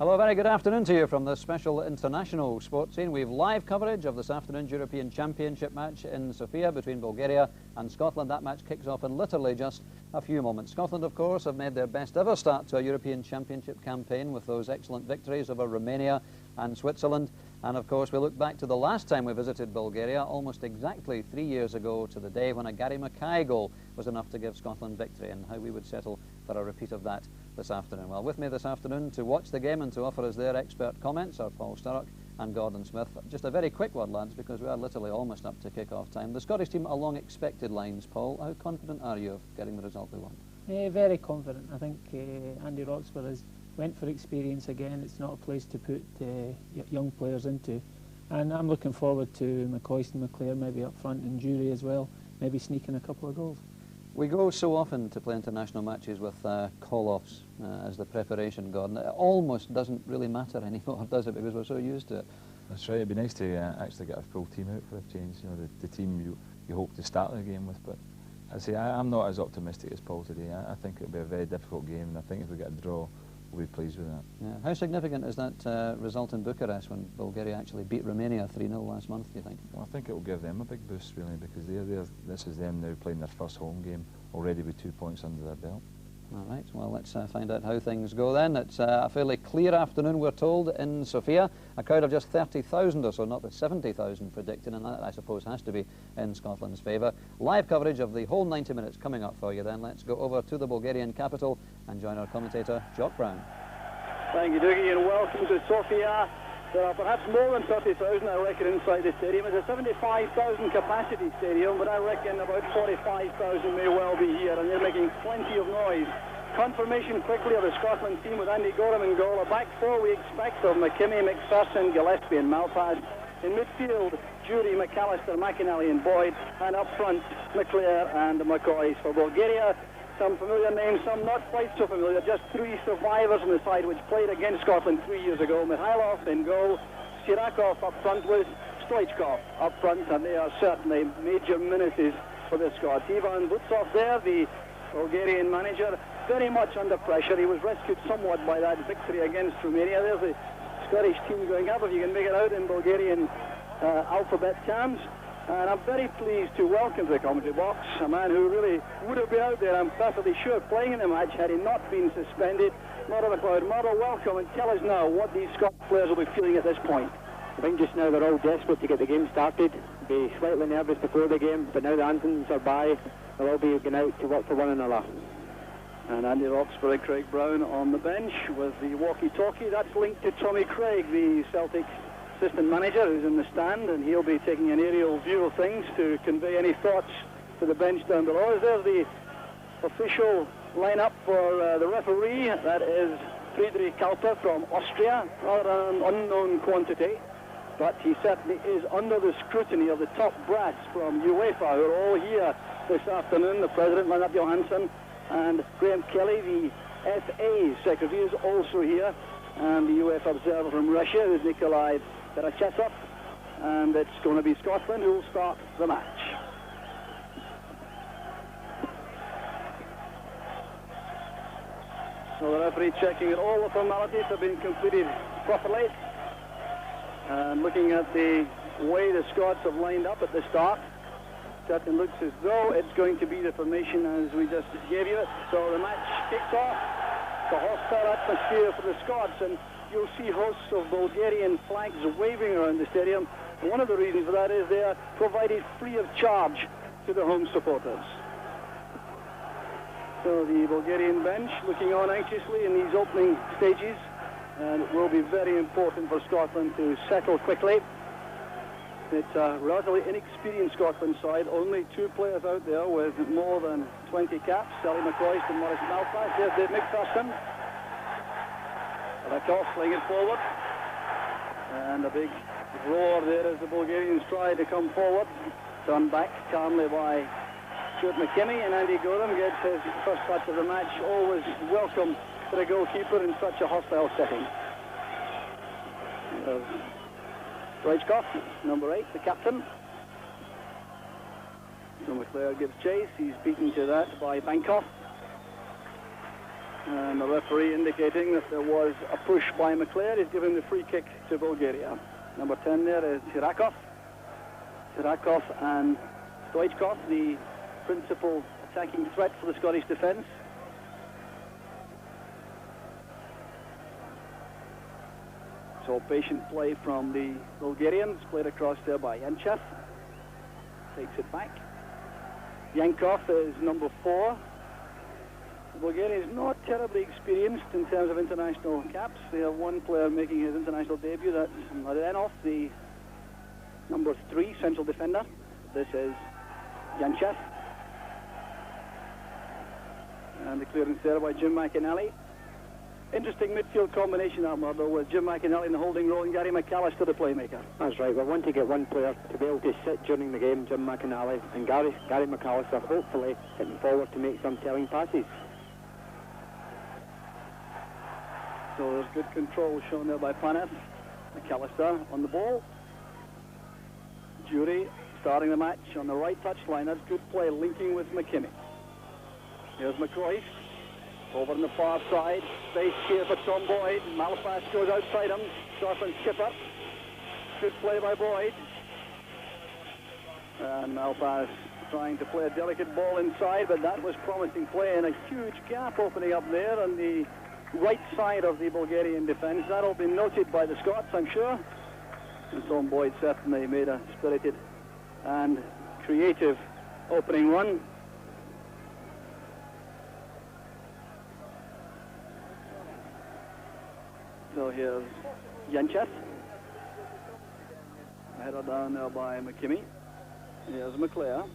Hello, very good afternoon to you from this special international sports scene. We have live coverage of this afternoon's European Championship match in Sofia between Bulgaria and Scotland. That match kicks off in literally just a few moments. Scotland, of course, have made their best ever start to a European Championship campaign with those excellent victories over Romania and Switzerland. And of course, we look back to the last time we visited Bulgaria, almost exactly 3 years ago to the day when a Gary Mackay goal was enough to give Scotland victory, and how we would settle for a repeat of that this afternoon. Well, with me this afternoon to watch the game and to offer us their expert comments are Paul Sturrock and Gordon Smith. Just a very quick word, lads, because we are literally almost up to kick-off time. The Scottish team along expected lines, Paul. How confident are you of getting the result we want? Very confident. I think Andy Roxburgh has went for experience again. It's not a place to put young players into. And I'm looking forward to McCoist and McClare maybe up front, and Jury as well, maybe sneaking a couple of goals. We go so often to play international matches with call-offs as the preparation, Gordon. It almost doesn't really matter anymore, does it, because we're so used to it. That's right. It'd be nice to actually get a full team out for a change. You know, the team you hope to start the game with. But I say I'm not as optimistic as Paul today. I think it'll be a very difficult game, and I think if we get a draw, we'll be pleased with that. Yeah. How significant is that result in Bucharest when Bulgaria actually beat Romania 3-0 last month, do you think? Well, I think it will give them a big boost, really, because this is them now playing their first home game, already with 2 points under their belt. All right, well, let's find out how things go then. It's a fairly clear afternoon, we're told, in Sofia. A crowd of just 30,000 or so, not the 70,000 predicted, and that, I suppose, has to be in Scotland's favour. Live coverage of the whole 90 minutes coming up for you then. Let's go over to the Bulgarian capital and join our commentator, Jock Brown. Thank you, Dougie, and welcome to Sofia. There are perhaps more than 30,000, I reckon, inside the stadium. It's a 75,000 capacity stadium, but I reckon about 45,000 may well be here, and they're making plenty of noise. Confirmation quickly of the Scotland team with Andy Gorham in goal. A back four we expect of McKimmie, McPherson, Gillespie and Malpass. In midfield, Jury, McAllister, McInally and Boyd. And up front, McClare and McCoy. For Bulgaria, some familiar names, some not quite so familiar. Just three survivors on the side which played against Scotland 3 years ago. Mikhailov in goal, Sirakov up front with Stoichkov up front, and they are certainly major menaces for the Scots. Ivan Butsov there, the Bulgarian manager, very much under pressure. He was rescued somewhat by that victory against Romania. There's the Scottish team going up, if you can make it out in Bulgarian alphabet terms. And I'm very pleased to welcome to the commentary box a man who really would have been out there, I'm perfectly sure, playing in the match had he not been suspended. Murdo McLeod. Murdo, welcome, and tell us now what these Scottish players will be feeling at this point. I think just now they're all desperate to get the game started. Be slightly nervous before the game, but now the anthems are by, they'll all be going out to work for one another. And Andy Roxburgh and Craig Brown on the bench with the walkie-talkie. That's linked to Tommy Craig, the Celtic assistant manager, who's in the stand, and he'll be taking an aerial view of things to convey any thoughts to the bench down below. There's the official lineup for the referee. That is Friedrich Kalper from Austria, rather an unknown quantity, but he certainly is under the scrutiny of the top brass from UEFA, who are all here this afternoon. The president, Lennart Johansson, and Graham Kelly, the FA secretary, is also here, and the UEFA observer from Russia is Nikolai Berachesov, and it's going to be Scotland who will start the match. So the referee checking that all the formalities have been completed properly, and looking at the way the Scots have lined up at the start, certainly looks as though it's going to be the formation as we just gave you it. So the match kicks off. The hostile atmosphere for the Scots, and you'll see hosts of Bulgarian flags waving around the stadium. And one of the reasons for that is they are provided free of charge to the home supporters. So the Bulgarian bench looking on anxiously in these opening stages, and it will be very important for Scotland to settle quickly. It's a relatively inexperienced Scotland side, only two players out there with more than 20 caps, Sally McCoist and Maurice Malpass. Here's Dave McPherson. Rakov playing it forward, and a big roar there as the Bulgarians try to come forward. Turned back calmly by Stuart McKimmie, and Andy Gorham gets his first touch of the match. Always welcome for a goalkeeper in such a hostile setting. Stoichkov, number 8, the captain. So McClare gives chase. He's beaten to that by Bankov. And the referee indicating that there was a push by McClare. He's giving the free kick to Bulgaria. Number 10 there is Sirakov. Sirakov and Stoichkov, the principal attacking threat for the Scottish defence. So patient play from the Bulgarians, played across there by Yanchev. Takes it back. Yankov is number 4. Bulgaria is not terribly experienced in terms of international caps. They have one player making his international debut, that's Marenov, the number 3 central defender. This is Yanchev. And the clearance there by Jim McInally. Interesting midfield combination, that Murdo, with Jim McInally in the holding role and Gary McAllister, the playmaker. That's right. We want to get one player to be able to sit during the game, Jim McInally, and Gary McAllister hopefully hitting forward to make some telling passes. So there's good control shown there by Panev. McAllister on the ball. Jury starting the match on the right touchline. That's good play, linking with McKinney. Here's McCoy. Over on the far side. Space here for Tom Boyd. Malpass goes outside him. Scotland skipper. Good play by Boyd. And Malpass trying to play a delicate ball inside, but that was promising play, and a huge gap opening up there on the right side of the Bulgarian defence. That'll be noted by the Scots, I'm sure. And Tom Boyd certainly made a spirited and creative opening run. So here's Yanchev. Header down there by McKimmie. Here's McClare.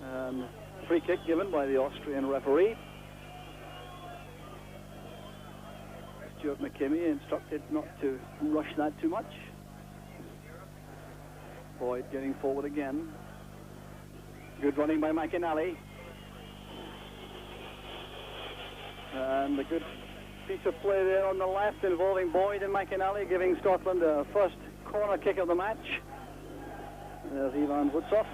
And free kick given by the Austrian referee. Stuart McKimmie instructed not to rush that too much. Boyd getting forward again. Good running by McInally. And a good piece of play there on the left involving Boyd and McInally, giving Scotland the first corner kick of the match. There's Ivan Vutsov.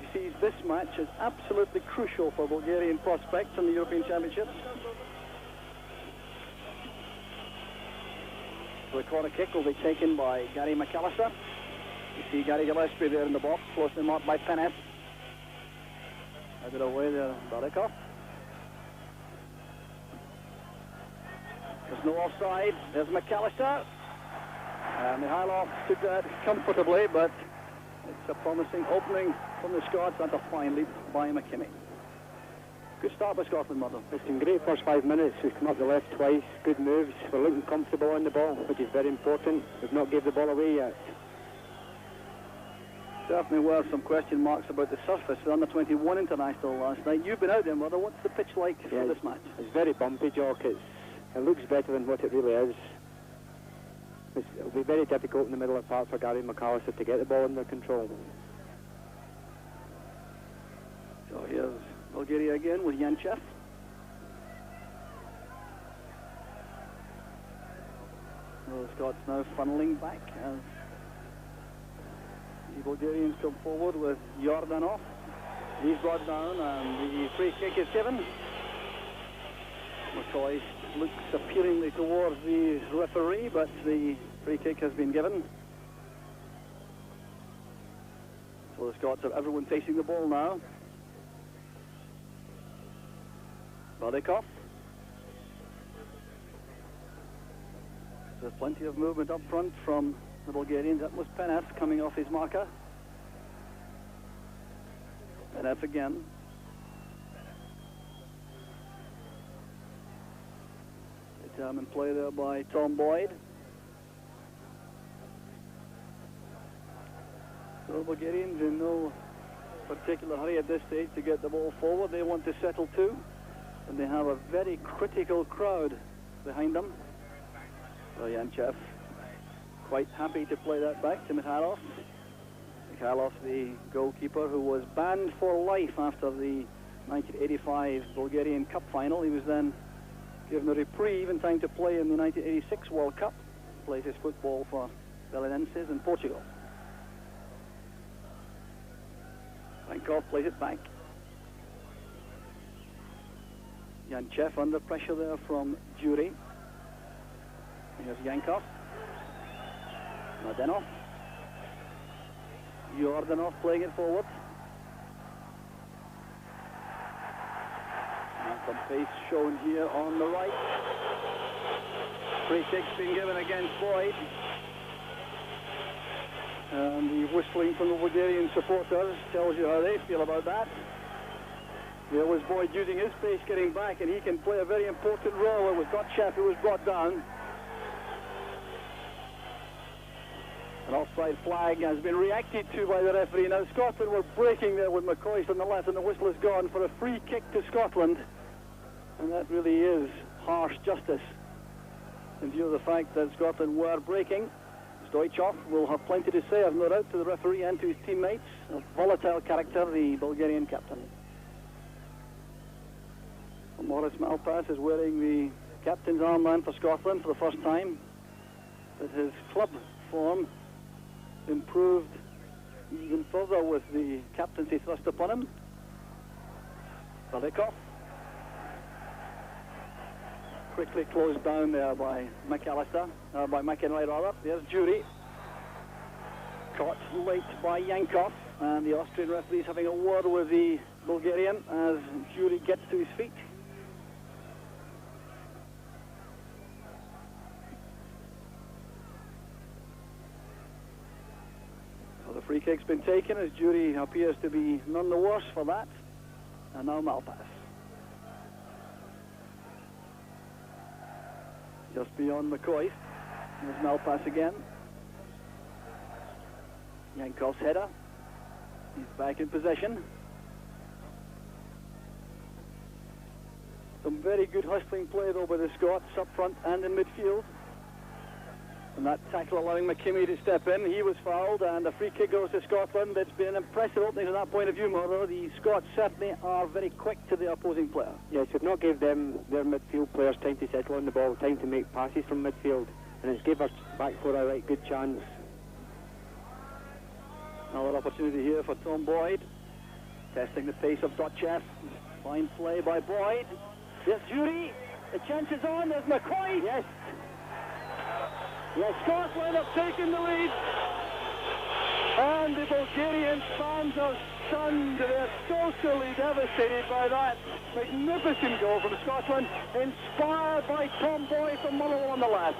He sees this match as absolutely crucial for Bulgarian prospects in the European Championships. So the corner kick will be taken by Gary McAllister. You see Gary Gillespie there in the box, closely marked by Panev. Headed away there, Barikov. There's no offside. There's McAllister. Mikhailov took that comfortably, but it's a promising opening from the Scots and a fine leap by McKinney. Good start by Scotland, Murdo. It's been great first 5 minutes. We've come up the left twice. Good moves. We're looking comfortable on the ball, which is very important. We've not gave the ball away yet. Certainly were some question marks about the surface. The under-21 international last night. You've been out there, Murdo. What's the pitch like for this match? It's very bumpy, Jock. It looks better than what it really is. It'll be very difficult in the middle of the park for Gary McAllister to get the ball under control. So here's Bulgaria again with Yanchev. The Scots now funneling back as the Bulgarians come forward with Yordanov. He's brought down and the free kick is given. McCoy looks appealingly towards the referee, but the free kick has been given. So the Scots have everyone facing the ball now. Badikov. There's plenty of movement up front from the Bulgarians. That was Panev coming off his marker. Panev again. Determined play there by Tom Boyd. So the Bulgarians in no particular hurry at this stage to get the ball forward. They want to settle too. And they have a very critical crowd behind them. So Yanchev quite happy to play that back to Mikhailov. Mikhailov, the goalkeeper who was banned for life after the 1985 Bulgarian Cup final. He was then given a reprieve in time to play in the 1986 World Cup. Plays his football for Belenenses in Portugal. Vankov plays it back. Janchev under pressure there from Jury. Here's Yankov. Mladenov. Yordanov playing it forward. And some pace shown here on the right. Free kick's been given against Boyd. And the whistling from the Bulgarian supporters tells you how they feel about that. There was Boyd using his pace getting back, and he can play a very important role. It was Gotchev who was brought down. An offside flag has been reacted to by the referee. Now Scotland were breaking there with McCoist on the left, and the whistle is gone for a free kick to Scotland. And that really is harsh justice in view of the fact that Scotland were breaking. Stoichkov will have plenty to say, I've no doubt, to the referee and to his teammates. A volatile character, the Bulgarian captain. Morris Malpass is wearing the captain's armband for Scotland for the first time. But his club form improved even further with the captaincy thrust upon him. Balikov. Quickly closed down there by McAllister, by McIntyre rather. There's Jury. Caught late by Yankov, and the Austrian referee is having a word with the Bulgarian as Jury gets to his feet. So the free kick's been taken as Jury appears to be none the worse for that. And now Malpass. Just beyond McCoist. There's Malpass again. Yankov's header. He's back in possession. Some very good hustling play though by the Scots up front and in midfield. And that tackle allowing McKimmie to step in. He was fouled, and a free kick goes to Scotland. It's been an impressive opening from that point of view, Murdo. The Scots certainly are very quick to the opposing player. Yes, we've not gave them, their midfield players, time to settle on the ball, time to make passes from midfield, and it's gave our back four a right good chance. Another opportunity here for Tom Boyd. Testing the pace of Gotchev. Fine play by Boyd. There's Jury. The chance is on. There's McCoy. Yes. Well, Scotland have taken the lead, and the Bulgarian fans are stunned. They're totally devastated by that magnificent goal from Scotland, inspired by Tom Boyd from Motherwell on the left.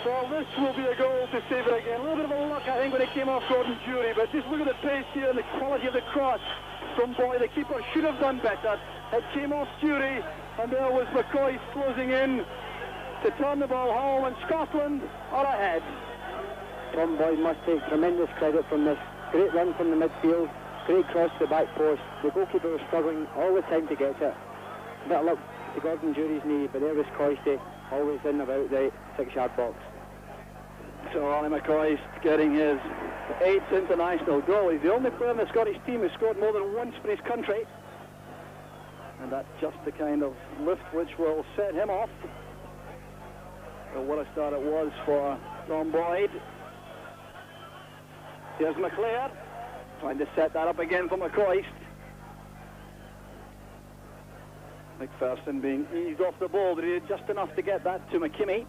So this will be a goal to save it again. A little bit of a luck, I think, when it came off Gordon Jury, but just look at the pace here and the quality of the cross from Boyd. The keeper should have done better. It came off Jury, and there was McCoy closing in to turn the ball home, and Scotland are ahead. Tom Boyd must take tremendous credit from this. Great run from the midfield, great cross to the back post. The goalkeeper was struggling all the time to get it. A bit of luck to Gordon Jury's knee, but there was Coisty, always in about the 6-yard box. So Ollie McCoy getting his 8th international goal. He's the only player in the Scottish team who scored more than once for his country. And that's just the kind of lift which will set him off. So what a start it was for Tom Boyd. Here's McClair, trying to set that up again for McCoist. McPherson being eased off the ball, but he did just enough to get that to McKimmie.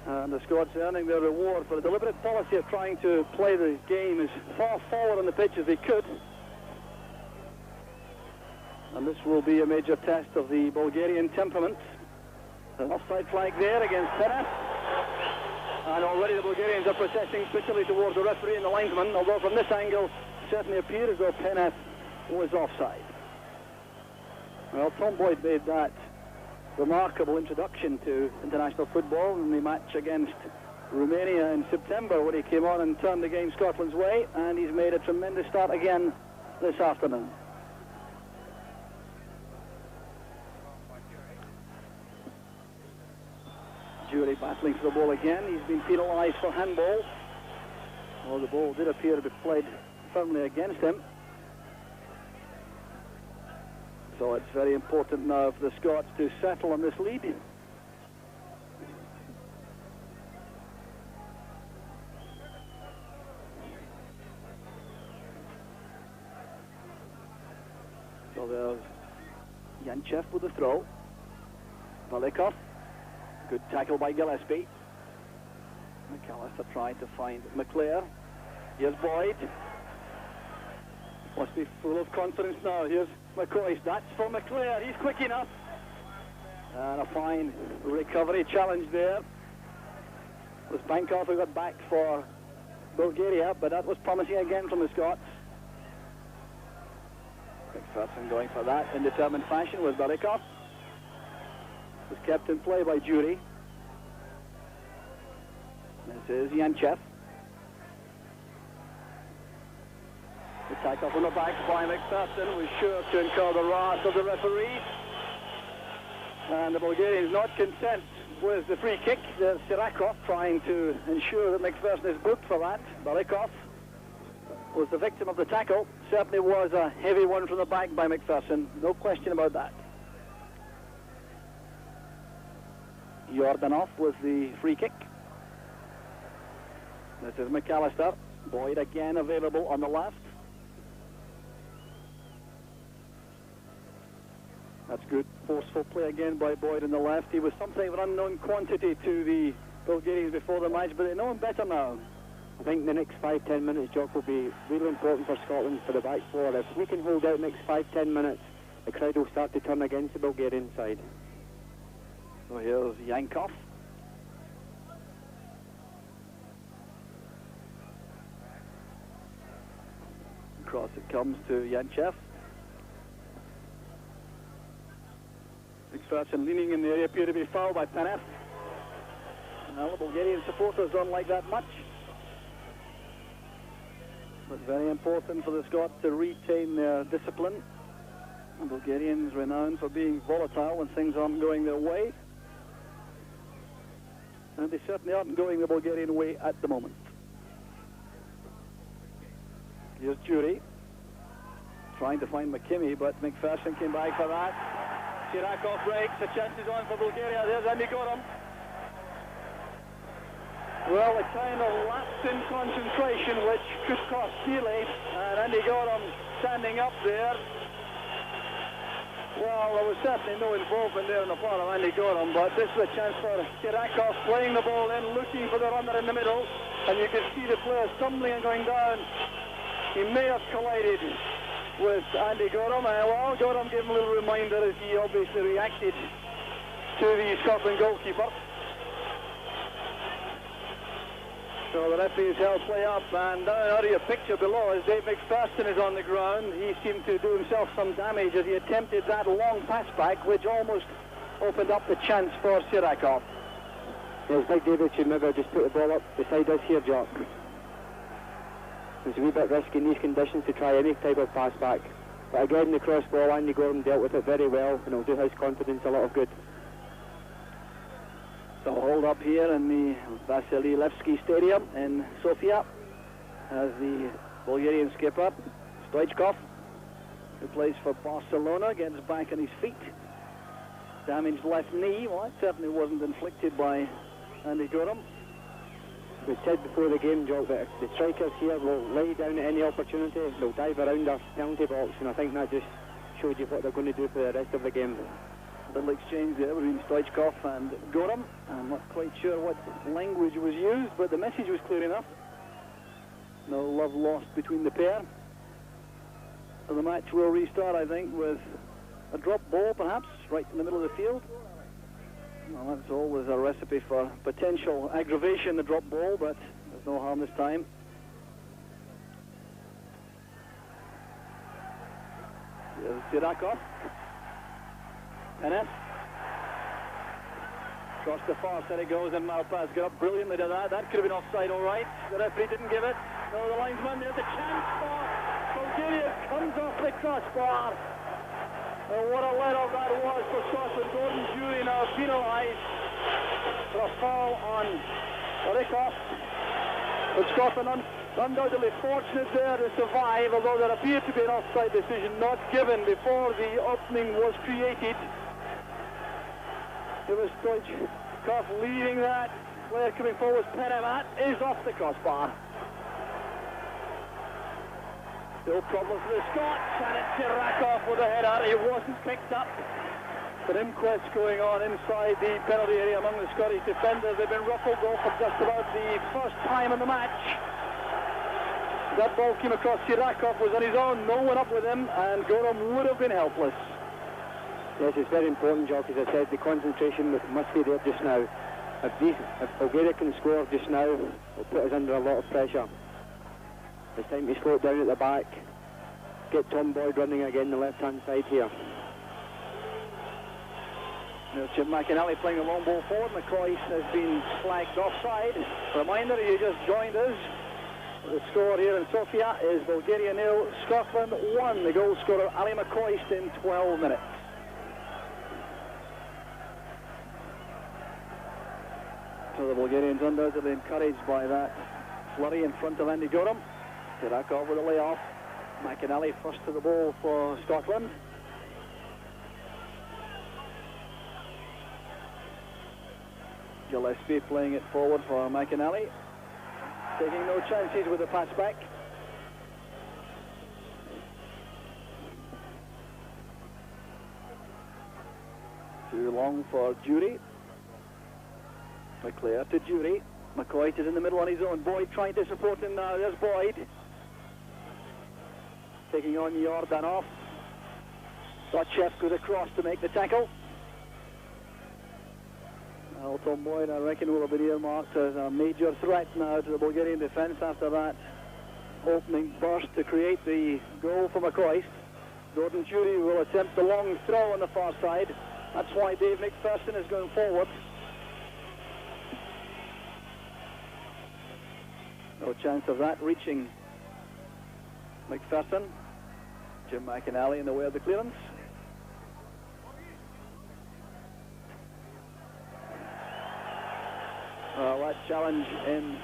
And the Scots earning their reward for the deliberate policy of trying to play the game as far forward on the pitch as they could. And this will be a major test of the Bulgarian temperament. An offside flag there against Peneth. And already the Bulgarians are protesting bitterly towards the referee and the linesman, although from this angle it certainly appeared as though Peneth was offside. Well, Tom Boyd made that remarkable introduction to international football in the match against Romania in September when he came on and turned the game Scotland's way, and he's made a tremendous start again this afternoon. Jury battling for the ball again. He's been penalised for handball. Well, the ball did appear to be played firmly against him. So it's very important now for the Scots to settle on this lead. So there's Yanchev with the throw. Velikov. Good tackle by Gillespie. McAllister trying to find McClare. Here's Boyd. Must be full of confidence now. Here's McCoy. That's for McClare. He's quick enough. And a fine recovery challenge there. It was Bankov who got back for Bulgaria, but that was promising again from the Scots. McPherson going for that in determined fashion with Velikov. Was kept in play by Jury. This is Yanchev. The tackle from the back by McPherson was sure to incur the wrath of the referee. And the Bulgarians not content with the free kick. There's Sirakov trying to ensure that McPherson is booked for that. Velikov was the victim of the tackle. Certainly was a heavy one from the back by McPherson. No question about that. Jordanov with the free kick. This is McAllister. Boyd again available on the left. That's good forceful play again by Boyd on the left. He was something of an unknown quantity to the Bulgarians before the match, but they know him better now. I think the next 5-10 minutes, Jock, will be really important for Scotland for the back four. If we can hold out the next 5-10 minutes, the crowd will start to turn against the Bulgarian side. So here's Yankov. Across it comes to Yanchev. McPherson leaning in the area, appear to be fouled by Panev. Well, the Bulgarian supporters don't like that much. But very important for the Scots to retain their discipline. The Bulgarians renowned for being volatile when things aren't going their way. And they certainly aren't going the Bulgarian way at the moment. Here's Jury. Trying to find McKimmie, but McPherson came back for that. Sirakov breaks, the chance is on for Bulgaria. There's Andy Gorham. Well, a kind of lapse in concentration which could cost dearly, and Andy Gorham standing up there. Well, there was certainly no involvement there on the part of Andy Gorham, but this is a chance for Sirakov playing the ball in, looking for the runner in the middle, and you can see the player stumbling and going down. He may have collided with Andy Gorham, and well, Gorham gave him a little reminder as he obviously reacted to the Scotland goalkeeper. So the referee's held play up, and down out of your picture below as Dave McPherson is on the ground. He seemed to do himself some damage as he attempted that long pass back, which almost opened up the chance for Sirakov. Yes, Big David should maybe just put the ball up beside us here, Jock. It's a wee bit risky in these conditions to try any type of pass back. But again, the cross ball, Andy Gorham dealt with it very well, and it'll do his confidence a lot of good. So hold up here in the Vasily Levski Stadium in Sofia as the Bulgarian skipper, Stoichkov, who plays for Barcelona, gets back on his feet. Damaged left knee. Well, that certainly wasn't inflicted by Andy Gorham. We said before the game, Jock, that the strikers here will lay down at any opportunity. They'll dive around our penalty box, and I think that just showed you what they're going to do for the rest of the game. Little exchange there between Stoichkov and Gorham. I'm not quite sure what language was used, but the message was clear enough. No love lost between the pair. So the match will restart, I think, with a drop ball, perhaps, right in the middle of the field. Well, that's always a recipe for potential aggravation, the drop ball, but there's no harm this time. Here's Sirakov. Panev. Across the far side it goes, and Malpass got up brilliantly to that. That could have been offside, all right. The referee didn't give it. No, the linesman, there's a chance for Bulgaria. Comes off the crossbar. And what a let-off that was for Scotland. Gordon Jury now penalised for a foul on Velikov. But Scotland undoubtedly fortunate there to survive, although there appeared to be an offside decision not given before the opening was created. It was Stoichkov leading that. Player coming forward, Panev is off the crossbar. No problem for the Scots, and it's Sirakov with a header. It wasn't picked up. But inquest going on inside the penalty area among the Scottish defenders. They've been ruffled off for just about the first time in the match. That ball came across Sirakov, was on his own, no one up with him, and Gorham would have been helpless. Yes, it's very important, Jock, as I said, the concentration must be there just now. If Bulgaria can score just now, it'll put us under a lot of pressure. It's time to slow it down at the back, get Tom Boyd running again the left-hand side here. Now Jim McInally playing a long ball forward. McCoy has been flagged offside. Reminder, you just joined us. The score here in Sofia is Bulgaria 0, Scotland 1. The goal scorer Ali McCoist in 12 minutes. So the Bulgarians undoubtedly encouraged by that flurry in front of Andy Gorham. Sirakov with a layoff. McInally first to the ball for Scotland. Gillespie playing it forward for McInally. Taking no chances with the pass back. Too long for Jury. McClare to Jury. McCoy is in the middle on his own. Boyd trying to support him now. There's Boyd. Taking on Jordanov. Dotchev goes across to make the tackle. Tom Boyd, I reckon, will have been earmarked as a major threat now to the Bulgarian defence after that opening burst to create the goal for McCoist. Gordon Jury will attempt the long throw on the far side. That's why Dave McPherson is going forward. No chance of that reaching McPherson. Jim McInally in the way of the clearance. That challenge in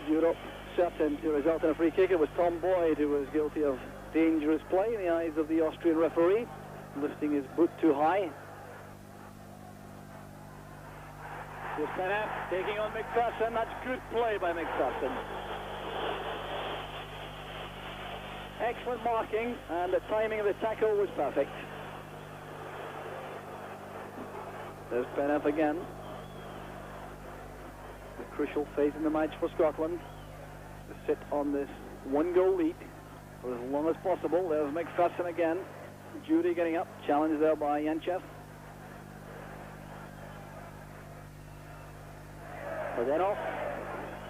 Europe certain to result in a free kick. It was Tom Boyd who was guilty of dangerous play in the eyes of the Austrian referee, lifting his boot too high. Here's Pennant taking on McPherson. That's good play by McPherson. Excellent marking, and the timing of the tackle was perfect. There's Pennant again. The crucial phase in the match for Scotland to sit on this one-goal lead for as long as possible. There's McPherson again. Jury getting up, challenged there by Yanchev. Bodenov,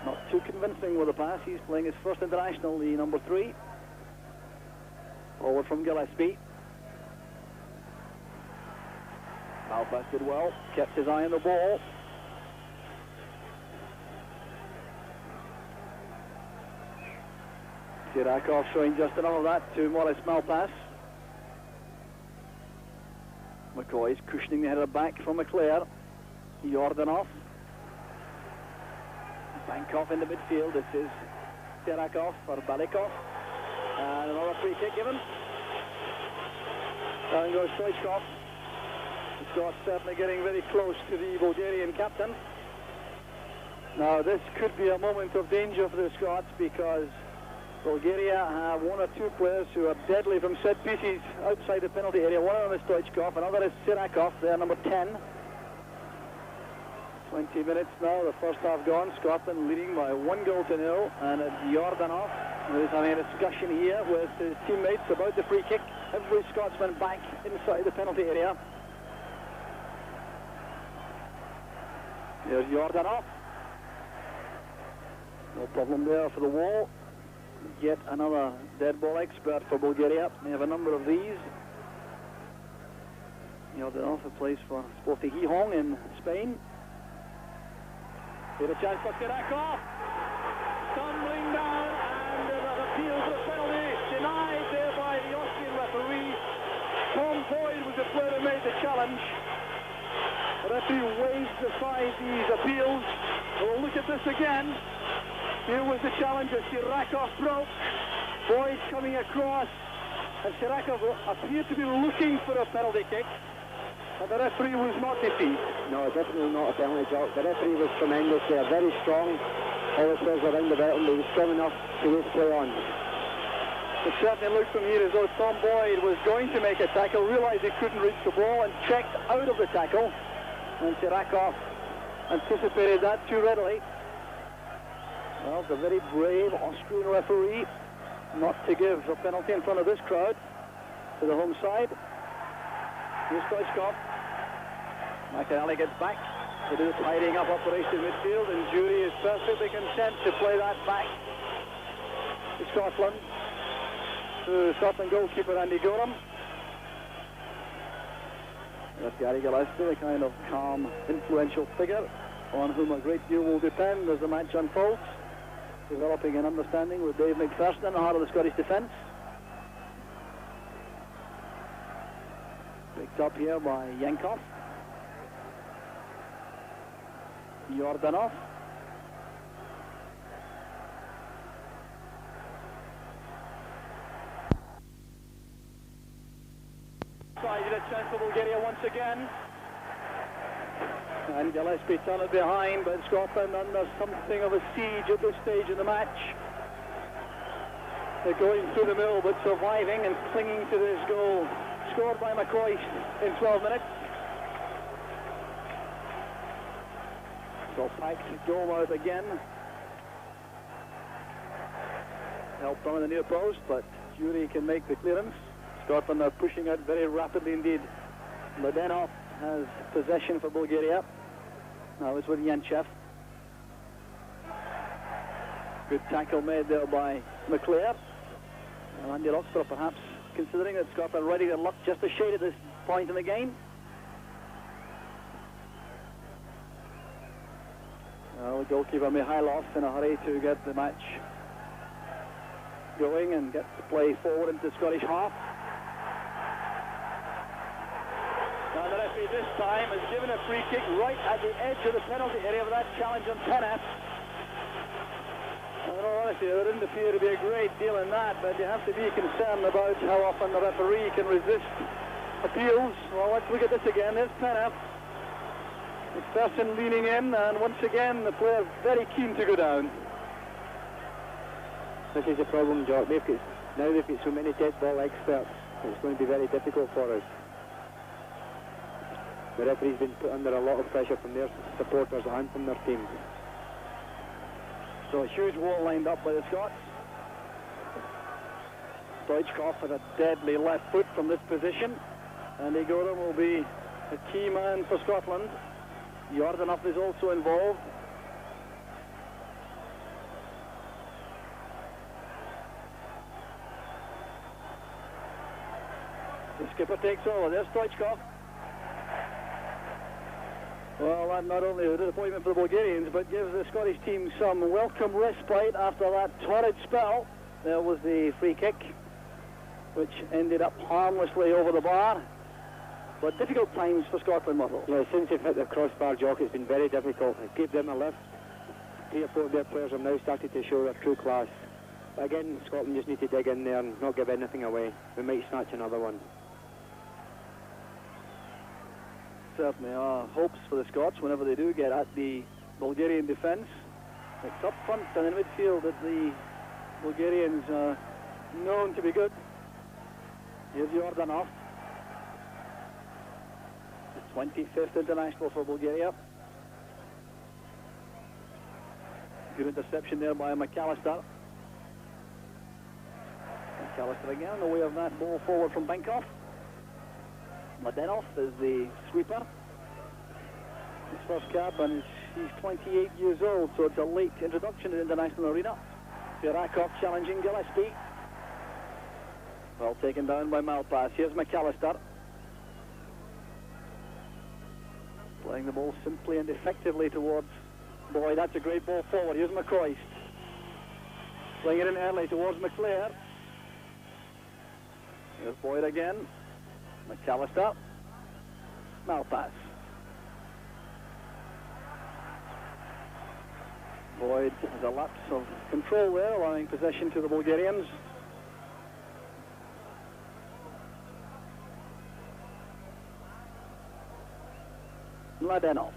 not too convincing with the pass. He's playing his first international, the number 3. Forward from Gillespie. Malpass did well, kept his eye on the ball. Sirakov showing just enough of that to Maurice Malpass. McCoy is cushioning the header back from McClare. Jordanov. Bankov in the midfield. This is Sirakov for Balikov. And another free kick given. Down goes Stoichkov. The Scots certainly getting very close to the Bulgarian captain. Now this could be a moment of danger for the Scots because Bulgaria have 1 or 2 players who are deadly from set pieces outside the penalty area. One of them is Stoichkov, another is Sirakov, they're number 10. 20 minutes now, the first half gone. Scotland leading by 1-0, and Jordanov is having a discussion here with his teammates about the free kick. Every Scotsman back inside the penalty area. There's Jordanov. No problem there for the wall. Yet another dead ball expert for Bulgaria. They have a number of these. Jordanov plays for Sporting Gijón in Spain. Here's a chance for Sirakov. Tumbling down, and there's an appeal for the penalty. Denied there by the Austrian referee. Tom Boyd was the player who made the challenge. The referee waves aside these appeals. We'll look at this again. Here was the challenge that Sirakov broke. Boyd coming across, and Sirakov appeared to be looking for a penalty kick, and the referee was not deceived. No, definitely not a penalty, Jock. The referee was tremendous there, very strong. All the players around about him, he was strong enough to just play on. It certainly looked from here as though Tom Boyd was going to make a tackle, realised he couldn't reach the ball and checked out of the tackle. And Tirakov anticipated that too readily. Well, the very brave Austrian referee not to give a penalty in front of this crowd to the home side. Here's Stoichkov. McAnally gets back to do the tidying up operation in midfield, and Jury is perfectly content to play that back to Scotland, to Scotland goalkeeper Andy Gorham. That's Gary Gillespie, the kind of calm, influential figure on whom a great deal will depend as the match unfolds, developing an understanding with Dave McPherson in the heart of the Scottish defence. Picked up here by Yankov. Yordanov. Decided a chance for Bulgaria once again. And Gillespie turned it behind, but Scotland under something of a siege at this stage of the match. They're going through the middle, but surviving and clinging to this goal. Scored by McCoist in 12 minutes. So packed goal out again. Helped on the near post, but Jury can make the clearance. Scotland are pushing out very rapidly indeed. Mladenov has possession for Bulgaria. Now it's with Yanchev. Good tackle made there by McClare. And Andy Roxburgh perhaps considering that Scotland are ready their luck just a shade at this point in the game. Well, the goalkeeper Mikhailov in a hurry to get the match going and get the play forward into the Scottish half. Now the referee this time has given a free kick right at the edge of the penalty area for that challenge on Peneth. In all honesty, there didn't appear to be a great deal in that, but you have to be concerned about how often the referee can resist appeals. Well, let's look at this again. There's Peneth. McPherson leaning in, and once again the player very keen to go down. This is the problem, Jock. Now they've got so many dead ball experts, it's going to be very difficult for us. The referee's been put under a lot of pressure from their supporters and from their team. So a huge wall lined up by the Scots. Stoichkov with a deadly left foot from this position. Andy Gorham will be a key man for Scotland. Yordanov is also involved. The skipper takes over. There's Stoichkov. Well, that not only is a disappointment for the Bulgarians, but gives the Scottish team some welcome respite after that torrid spell. There was the free kick, which ended up harmlessly over the bar. But difficult times for Scotland, Mottle. Yeah, since they've hit the crossbar, Jock, it's been very difficult. It gave them a lift. 3 or 4 of their players have now started to show their true class. But again, Scotland just need to dig in there and not give anything away. We might snatch another one. Certainly are hopes for the Scots whenever they do get at the Bulgarian defence. It's up front and in midfield that the Bulgarians are known to be good. Here's Yordanov. The 25th international for Bulgaria. Good interception there by McAllister. McAllister again in the way of that ball forward from Benkov. Mladenov is the sweeper. His first cap, and he's 28 years old, so it's a late introduction to the international arena. Tirakov challenging Gillespie. Well taken down by Malpass. Here's McAllister. Playing the ball simply and effectively towards Boyd. That's a great ball forward. Here's McCoist. Playing it in early towards McClare. Here's Boyd again. McAllister. Malpass. Boyd has a lapse of control there, allowing possession to the Bulgarians. Mladenov.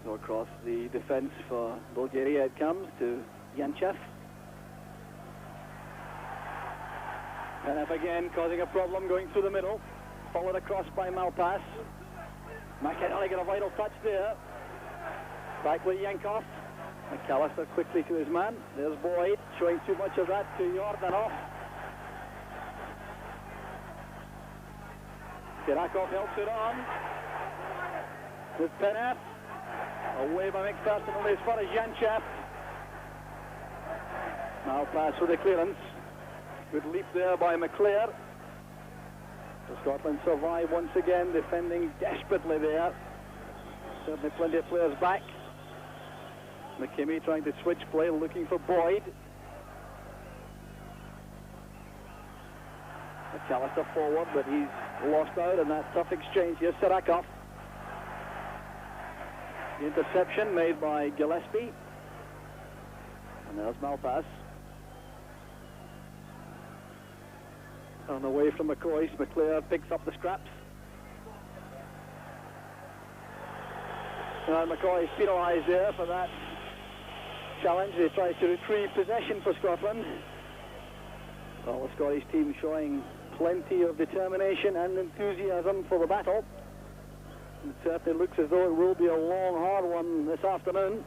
So across the defence for Bulgaria it comes to Yanchev. And up again, causing a problem, going through the middle. Followed across by Malpass. McInally got a vital touch there. Back with Yankov. McAllister quickly to his man. There's Boyd, showing too much of that to Yordanov. Sirakov helps it on. With Penat. Away by McPherson, only as far as Janchap. Malpass with the clearance. Good leap there by McClare. So Scotland survive once again, defending desperately there. Certainly plenty of players back. McKimmie trying to switch play, looking for Boyd. McAllister forward, but he's lost out in that tough exchange. Here's Sirakov. The interception made by Gillespie. And there's Malpass. On the way from McCoy, McClare picks up the scraps. And McCoy is penalised there for that challenge. He tries to retrieve possession for Scotland. Well, the Scottish team showing plenty of determination and enthusiasm for the battle. It certainly looks as though it will be a long, hard one this afternoon.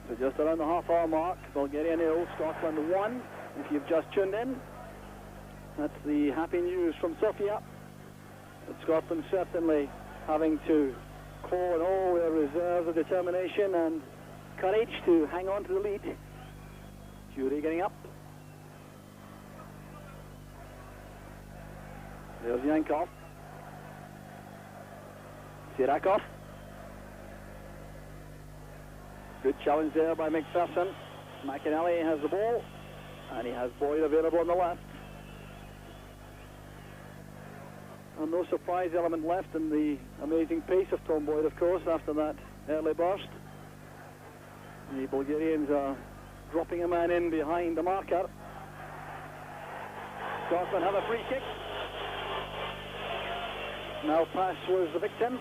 So just around the half-hour mark, Bulgaria 0, Scotland 1. If you've just tuned in, that's the happy news from Sofia. But Scotland certainly having to call in all their reserves of determination and courage to hang on to the lead. Jury getting up. There's Yankov. Sirakov. Good challenge there by McPherson. McInally has the ball, and he has Boyd available on the left. And no surprise element left in the amazing pace of Tom Boyd, of course, after that early burst. The Bulgarians are dropping a man in behind the marker. Scotland have a free kick. Malpass was the victim.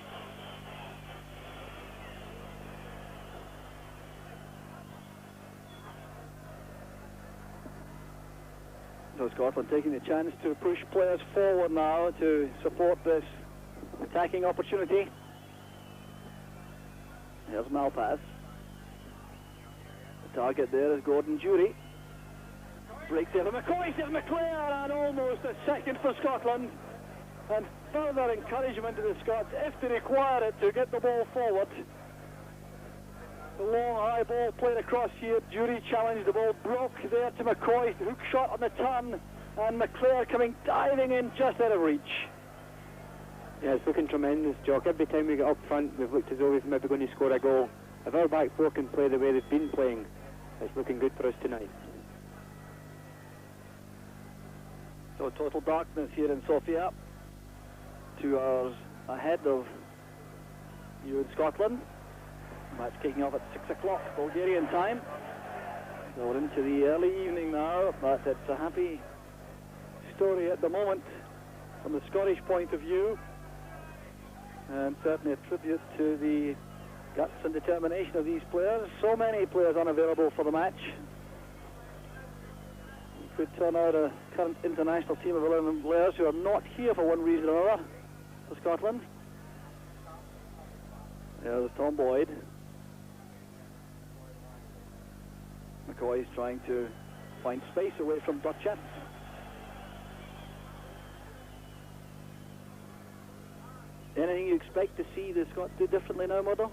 So Scotland taking the chance to push players forward now to support this attacking opportunity. There's Malpass. The target there is Gordon Jury. Breaks there for McCoy, says McClare, and almost a second for Scotland. And further encouragement to the Scots, if they require it, to get the ball forward. The long high ball played across here. Jury challenged, the ball broke there to McCoy. Hook shot on the turn, and McClare coming diving in just out of reach. Yeah, it's looking tremendous, Jock. Every time we get up front, we've looked as though we've maybe going to score a goal. If our back four can play the way they've been playing, it's looking good for us tonight. So total darkness here in Sofia. 2 hours ahead of you in Scotland. Match kicking off at 6 o'clock Bulgarian time. So we're into the early evening now, but it's a happy story at the moment from the Scottish point of view, and certainly a tribute to the guts and determination of these players. So many players unavailable for the match. Could turn out a current international team of 11 players who are not here for one reason or another for Scotland. There's Tom Boyd. McCoy is trying to find space away from Dutchet. Anything you expect to see the Scots do differently now, Murdo?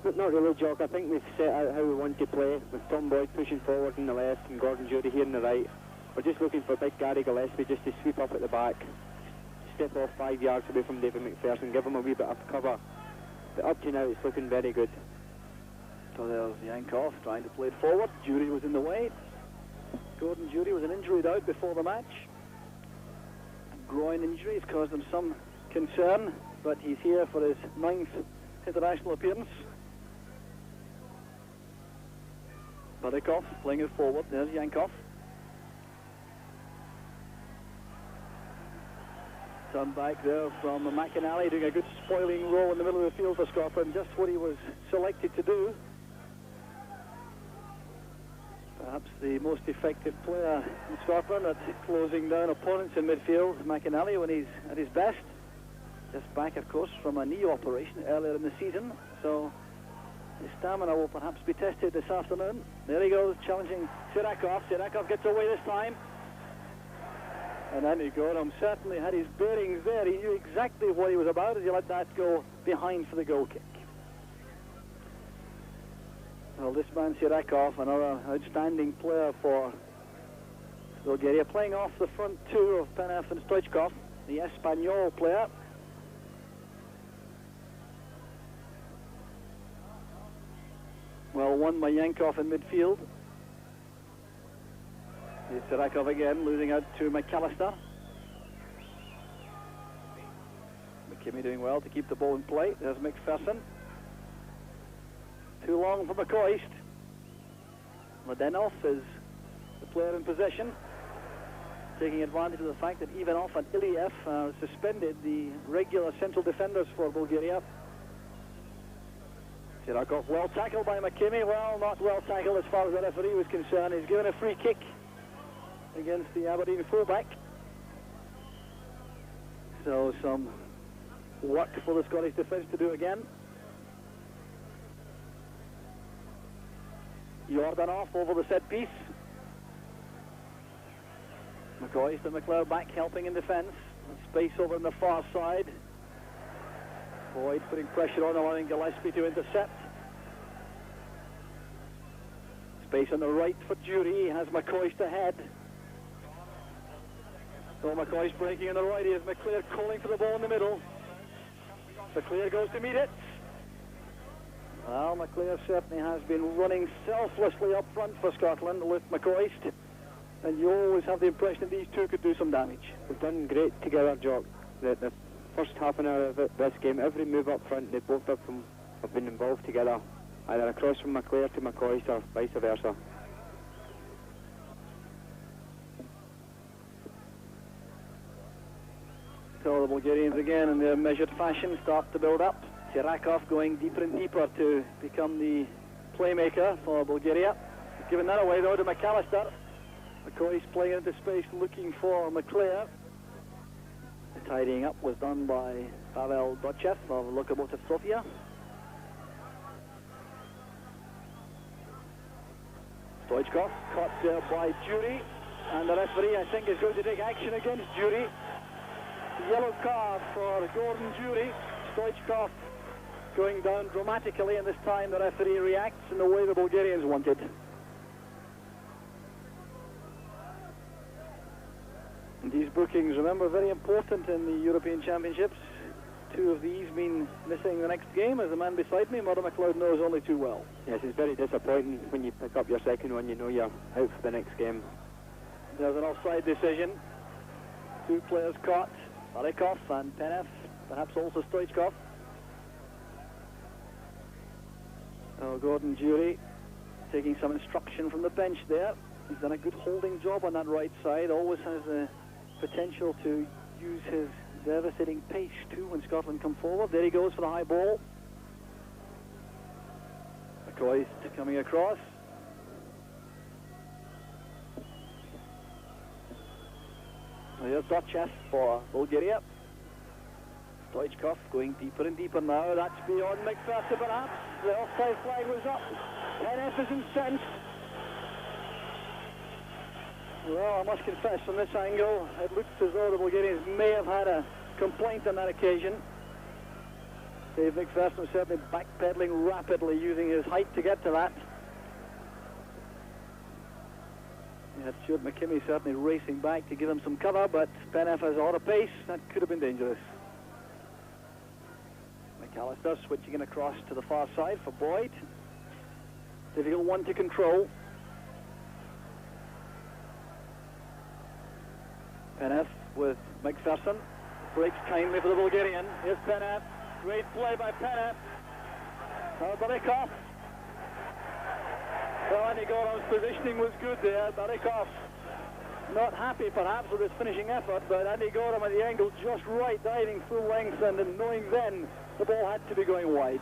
Not really, Jock. I think we've set out how we want to play, with Tom Boyd pushing forward on the left and Gordon Jury here on the right. We're just looking for big Gary Gillespie just to sweep up at the back, step off 5 yards away from David McPherson, give him a wee bit of cover. But up to now, it's looking very good. So there's Yankov trying to play it forward. Jury was in the way. Gordon Jury was an injury out before the match. A groin injury has caused him some concern, but he's here for his 9th international appearance. Badikov playing it forward. There's Yankov. Turn back there from McInally, doing a good spoiling role in the middle of the field for Scotland, just what he was selected to do. Perhaps the most effective player in Scotland at closing down opponents in midfield, McInally, when he's at his best. Just back, of course, from a knee operation earlier in the season, so his stamina will perhaps be tested this afternoon. There he goes, challenging Sirakov. Sirakov gets away this time. And Andy Gorham certainly had his bearings there. He knew exactly what he was about as he let that go behind for the goal kick. Well, this man Sirakov, another outstanding player for Bulgaria, playing off the front two of Penev and Stoichkov, the Espanyol player. Well, one by Yankov in midfield. Here's Sirakov again, losing out to McAllister. McKimmie doing well to keep the ball in play. There's McPherson. Too long for McCoist. Mladenov is the player in possession, taking advantage of the fact that Ivanov and Iliev suspended the regular central defenders for Bulgaria. Sirakov well tackled by McKimmie. Well, not well tackled as far as the referee was concerned. He's given a free kick against the Aberdeen fullback. So some work for the Scottish defence to do again. Jordanov over the set piece. McCoist and McLeod back helping in defence. Space over on the far side. Boyd putting pressure on, allowing Gillespie to intercept. Space on the right for Jury. He has McCoist ahead. So McCoist breaking on the right. Here's McClear calling for the ball in the middle. McClear goes to meet it. Well, McClear certainly has been running selflessly up front for Scotland with McCoist. And you always have the impression that these two could do some damage. They've done great together, Jock. The first half an hour of this game, every move up front, they both have been involved together, either across from McClear to McCoist or vice versa. So the Bulgarians again in their measured fashion start to build up. Sirakov going deeper and deeper to become the playmaker for Bulgaria. Giving that away though to McAllister. McCoy's playing into space looking for McClear. The tidying up was done by Pavel Dochev of Lokomotiv Sofia. Stoichkov caught there by Jury, and the referee I think is going to take action against Jury. Yellow card for Gordon Jury. Stoichkov going down dramatically, and this time the referee reacts in the way the Bulgarians wanted. And these bookings, remember, very important in the European Championships. Two of these mean missing the next game, as the man beside me, Murdo McLeod, knows only too well. Yes, it's very disappointing when you pick up your second one, you know you're out for the next game. There's an offside decision. Two players caught, Barikov and Penev, perhaps also Stoichkov. Oh, Gordon Jury taking some instruction from the bench there. He's done a good holding job on that right side, always has the potential to use his devastating pace too when Scotland come forward. There he goes for the high ball. McCoy coming across. Here's Dochev for Bulgaria. Stoichkov going deeper and deeper now. That's beyond McPherson perhaps. The offside flag was up. Penev is incensed. Well, I must confess, from this angle, it looks as though the Bulgarians may have had a complaint on that occasion. Dave McPherson was certainly backpedaling rapidly, using his height to get to that. He had Stuart McKimmie certainly racing back to give him some cover, but Penev has a lot of pace. That could have been dangerous. McAllister switching it across to the far side for Boyd. Difficult one to control. Penev with McPherson. Breaks kindly for the Bulgarian. Here's Penev. Great play by Penev. Barikov. Well, Andy Gorham's positioning was good there. Barikov not happy perhaps with his finishing effort, but Andy Gorham at the angle just right, diving full length, and knowing then the ball had to be going wide.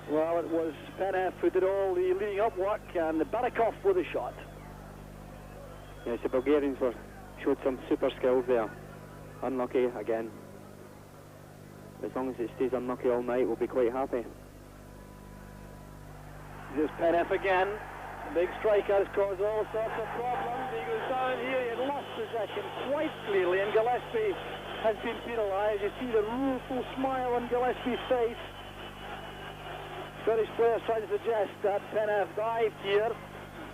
Well, it was Penef who did all the leading up work, and the Barikov with a shot. Yes, the Bulgarians showed some super skills there. Unlucky again. As long as it stays unlucky all night, we'll be quite happy. Here's Penef again. The big striker has caused all sorts of problems. He goes down here, he had lost possession quite clearly, and Gillespie has been penalised. You see the rueful smile on Gillespie's face. British players try to suggest that Penef dived here.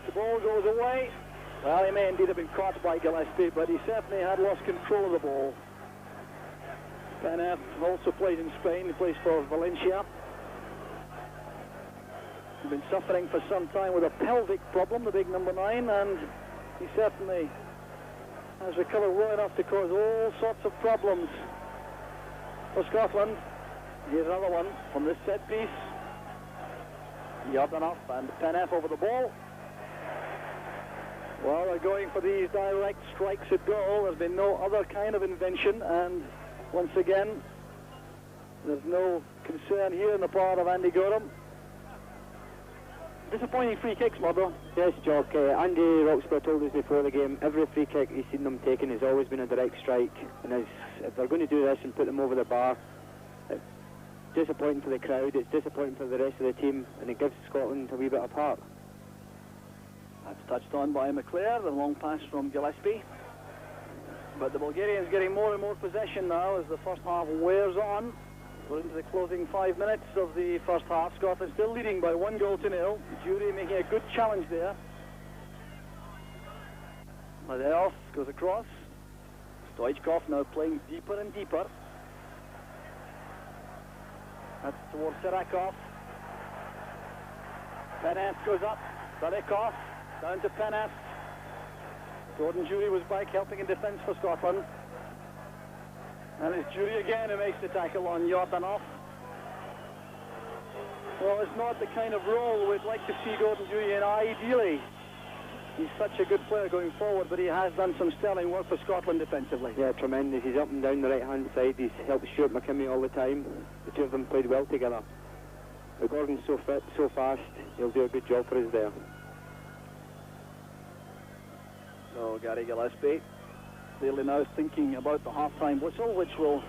The ball goes away. Well, he may indeed have been caught by Gillespie, but he certainly had lost control of the ball. Penef also plays in Spain. He plays for Valencia. He's been suffering for some time with a pelvic problem, the big number 9, and he certainly has recovered well enough to cause all sorts of problems for Scotland. Here's another one from this set piece. Jordanov and Penef over the ball. Well, they're going for these direct strikes at goal. There's been no other kind of invention, and once again, there's no concern here on the part of Andy Gorham. Disappointing free kicks, Murdo. Yes, Jock. Andy Roxburgh told us before the game, every free kick he's seen them taking has always been a direct strike. And if they're going to do this and put them over the bar, it's disappointing for the crowd, it's disappointing for the rest of the team, and it gives Scotland a wee bit apart. That's touched on by McClare, the long pass from Gillespie. But the Bulgarians getting more and more possession now as the first half wears on. We're into the closing 5 minutes of the first half. Scotland still leading by 1-0. Jury making a good challenge there. Madeoff goes across. Stoichkov now playing deeper and deeper. That's towards Serakov. Penef goes up. Barikov down to Penef. Gordon Jury was back helping in defence for Scotland. And it's Jury again who makes the tackle on Jordanov. Well, it's not the kind of role we'd like to see Gordon Jury in ideally. He's such a good player going forward, but he has done some sterling work for Scotland defensively. Yeah, tremendous. He's up and down the right-hand side. He's helped Stuart McKimmie all the time. The two of them played well together. But Gordon's so fit, so fast, he'll do a good job for us there. So Gary Gillespie clearly now thinking about the half-time whistle, which will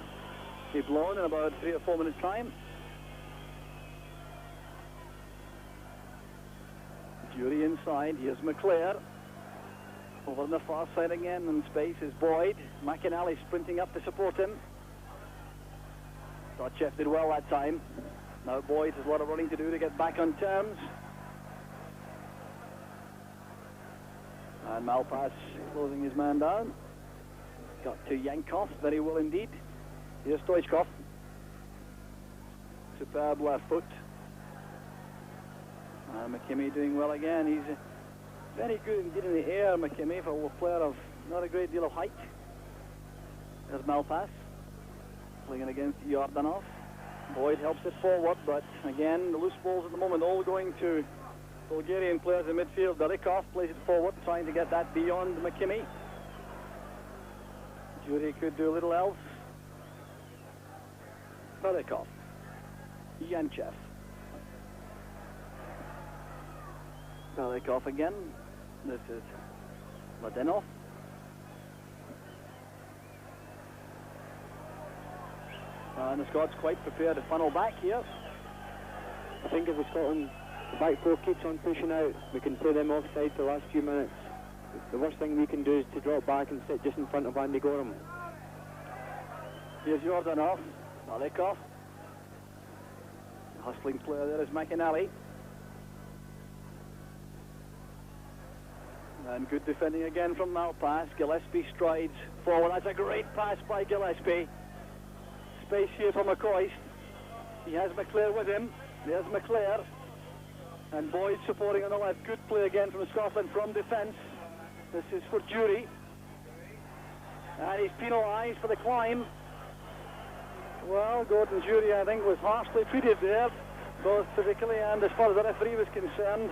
be blown in about 3 or 4 minutes' time. Jury inside. Here's McClare. Over on the far side again in space is Boyd. McInally sprinting up to support him. Thought Jeff did well that time. Now Boyd has a lot of running to do to get back on terms. And Malpass closing his man down. Got to Yankov very well indeed. Here's Stoichkov. Superb left foot. And McKimmie doing well again. He's very good indeed in the air, McKimmie, for a player of not a great deal of height. There's Malpass playing it against Jordanov. Boyd helps it forward, but again, the loose balls at the moment all going to Bulgarian players in midfield. Barikov plays it forward, trying to get that beyond McKimmie. Jury could do a little else. Barikov. Yanchev. Barikov again. This is Mladenov. And the Scots quite prepared to funnel back here. I think if Scotland, the back four keeps on pushing out, we can play them offside for the last few minutes. The worst thing we can do is to drop back and sit just in front of Andy Gorham. Here's Jordanov. Barikov. The hustling player there is McInally. And good defending again from Malpass. Gillespie strides forward. That's a great pass by Gillespie. Space here for McCoist. He has McClare with him. There's McClare. And Boyd supporting on the left. Good play again from Scotland from defence. This is for Jury. And he's penalised for the climb. Well, Gordon Jury, I think, was harshly treated there, both physically and as far as the referee was concerned.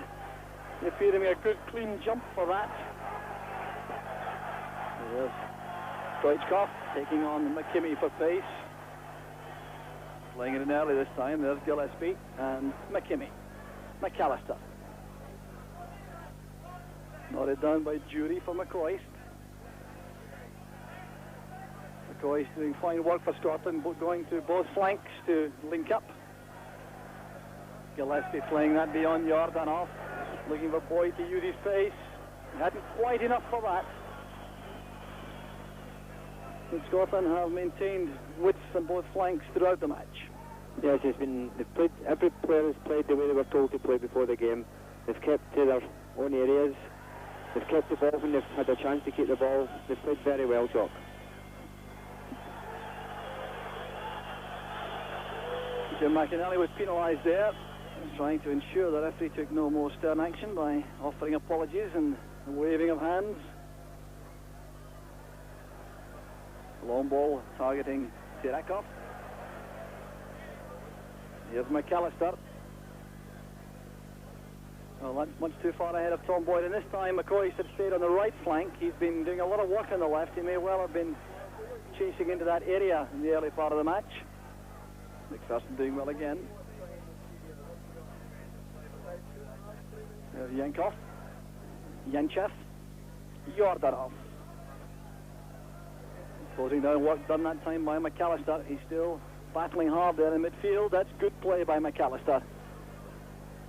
They paid him a good clean jump for that. There's Stoichkov taking on McKimmie for pace. Playing it in early this time. There's Gillespie and McAllister. Nodded down by Jury for McCoist. McCoist doing fine work for Scotland, going to both flanks to link up. Gillespie playing that beyond Jordanov, looking for Boyd to use his pace. Hadn't quite enough for that. And Scotland have maintained width on both flanks throughout the match. Yes, every player has played the way they were told to play before the game. They've kept to their own areas. They've kept the ball when they've had a chance to keep the ball. They've played very well, Jock. Jim McInally was penalised there, trying to ensure the referee took no more stern action by offering apologies and waving of hands. Long ball targeting Sirakov. Here's McAllister. Well, that's much too far ahead of Tom Boyd, and this time McCoy had stayed on the right flank. He's been doing a lot of work on the left. He may well have been chasing into that area in the early part of the match. McPherson doing well again. There's Yankov, Yanchev, Yordanov. Closing down work done that time by McAllister. He's still battling hard there in midfield. That's good play by McAllister,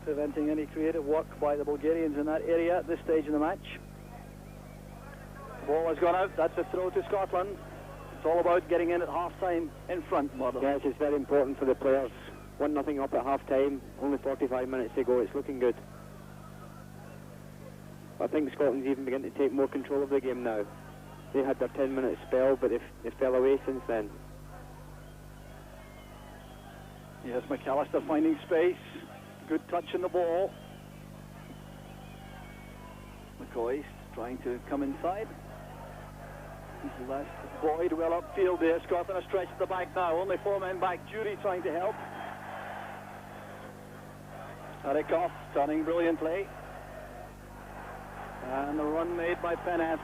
preventing any creative work by the Bulgarians in that area at this stage in the match. The ball has gone out. That's a throw to Scotland. It's all about getting in at half-time in front, Murdo. Yes, it's very important for the players. 1-0 up at half-time, only 45 minutes to go. It's looking good. I think Scotland's even beginning to take more control of the game now. They had their 10-minute spell, but they fell away since then. Yes, McAllister finding space. Good touch on the ball. McCoy trying to come inside. Last Boyd well upfield there. Scotland are stretched at the back now. Only 4 men back. Jury trying to help. Harikov turning brilliantly. And the run made by Peneth.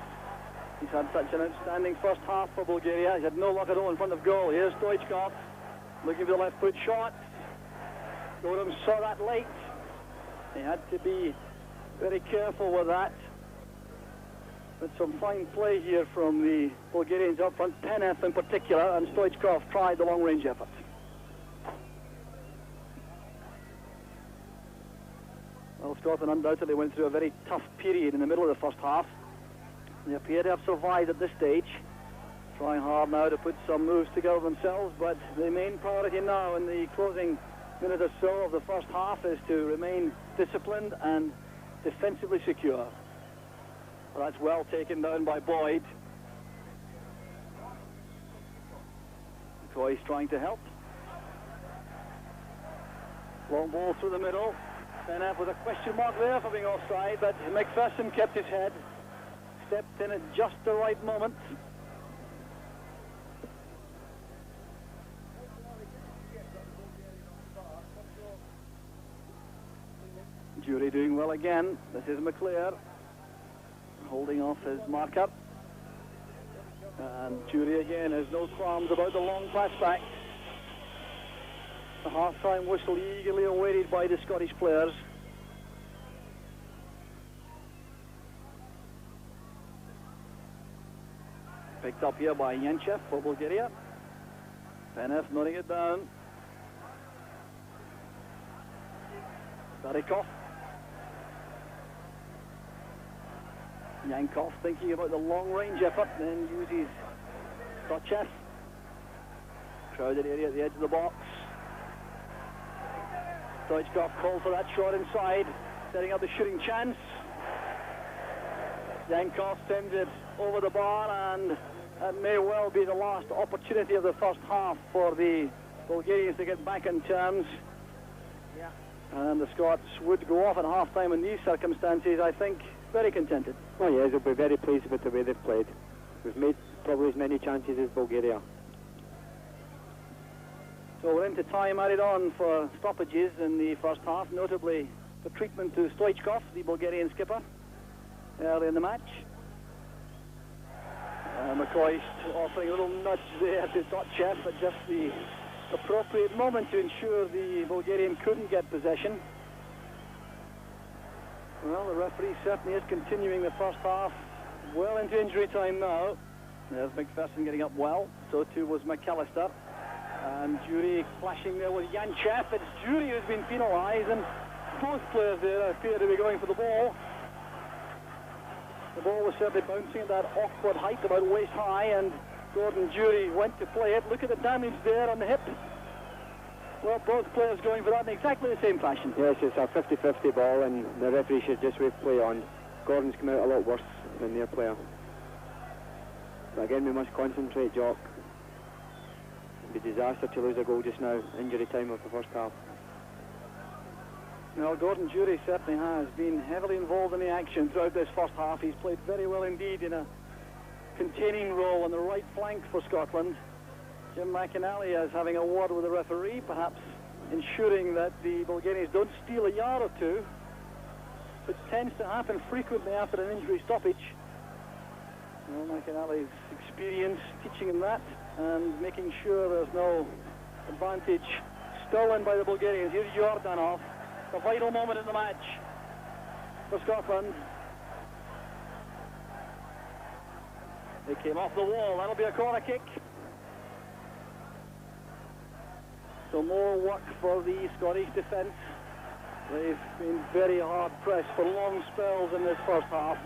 He's had such an outstanding first half for Bulgaria. He's had no luck at all in front of goal. Here's Stoichkov looking for the left foot shot. Godham saw that late. He had to be very careful with that. But some fine play here from the Bulgarians up front. Peneth in particular, and Stoichkov tried the long-range effort. Well, Scotland undoubtedly went through a very tough period in the middle of the first half. They appear to have survived at this stage. Trying hard now to put some moves together themselves, but the main priority now in the closing minute or so of the first half is to remain disciplined and defensively secure. Well, that's well taken down by Boyd. McCoy's trying to help. Long ball through the middle. Peneth with a question mark there for being offside, but McPherson kept his head. Stepped in at just the right moment. Jury doing well again. This is McClear holding off his marker. And Jury again has no qualms about the long pass back. The half-time whistle eagerly awaited by the Scottish players. Picked up here by Yanchev for Bulgaria. Peneth nodding it down. Harikov. Yankov thinking about the long-range effort, then uses Stochev. Crowded area at the edge of the box. Stoichkov called for that shot inside, setting up the shooting chance. Yankov sends it over the bar, and that may well be the last opportunity of the first half for the Bulgarians to get back in terms. Yeah. And the Scots would go off at half-time in these circumstances, I think, very contented. Oh yes, they'll be very pleased with the way they've played. We've made probably as many chances as Bulgaria. So we're into time added on for stoppages in the first half, notably the treatment to Stoichkov, the Bulgarian skipper, early in the match. McCoy offering a little nudge there to Stochev at just the appropriate moment to ensure the Bulgarian couldn't get possession. Well, the referee certainly is continuing the first half well into injury time now. There's McPherson getting up well, so too was McAllister. And Jury clashing there with Yanchev. It's Jury who's been penalised, and both players there appear to be going for the ball. The ball was certainly bouncing at that awkward height, about waist high, and Gordon Jury went to play it. Look at the damage there on the hip. Well, both players going for that in exactly the same fashion. Yes, it's a 50-50 ball, and the referee should just wave play on. Gordon's come out a lot worse than their player. But again, we must concentrate, Jock. It'd be a disaster to lose a goal just now. Injury time of the first half. Well, Gordon Jury certainly has been heavily involved in the action throughout this first half. He's played very well indeed in a containing role on the right flank for Scotland. Jim McInally is having a word with the referee, perhaps ensuring that the Bulgarians don't steal a yard or two, which tends to happen frequently after an injury stoppage. Well, McInally's experience teaching him that and making sure there's no advantage stolen by the Bulgarians. Here's Jordanov, the vital moment in the match for Scotland. They came off the wall. That'll be a corner kick. So more work for the Scottish defence. They've been very hard pressed for long spells in this first half,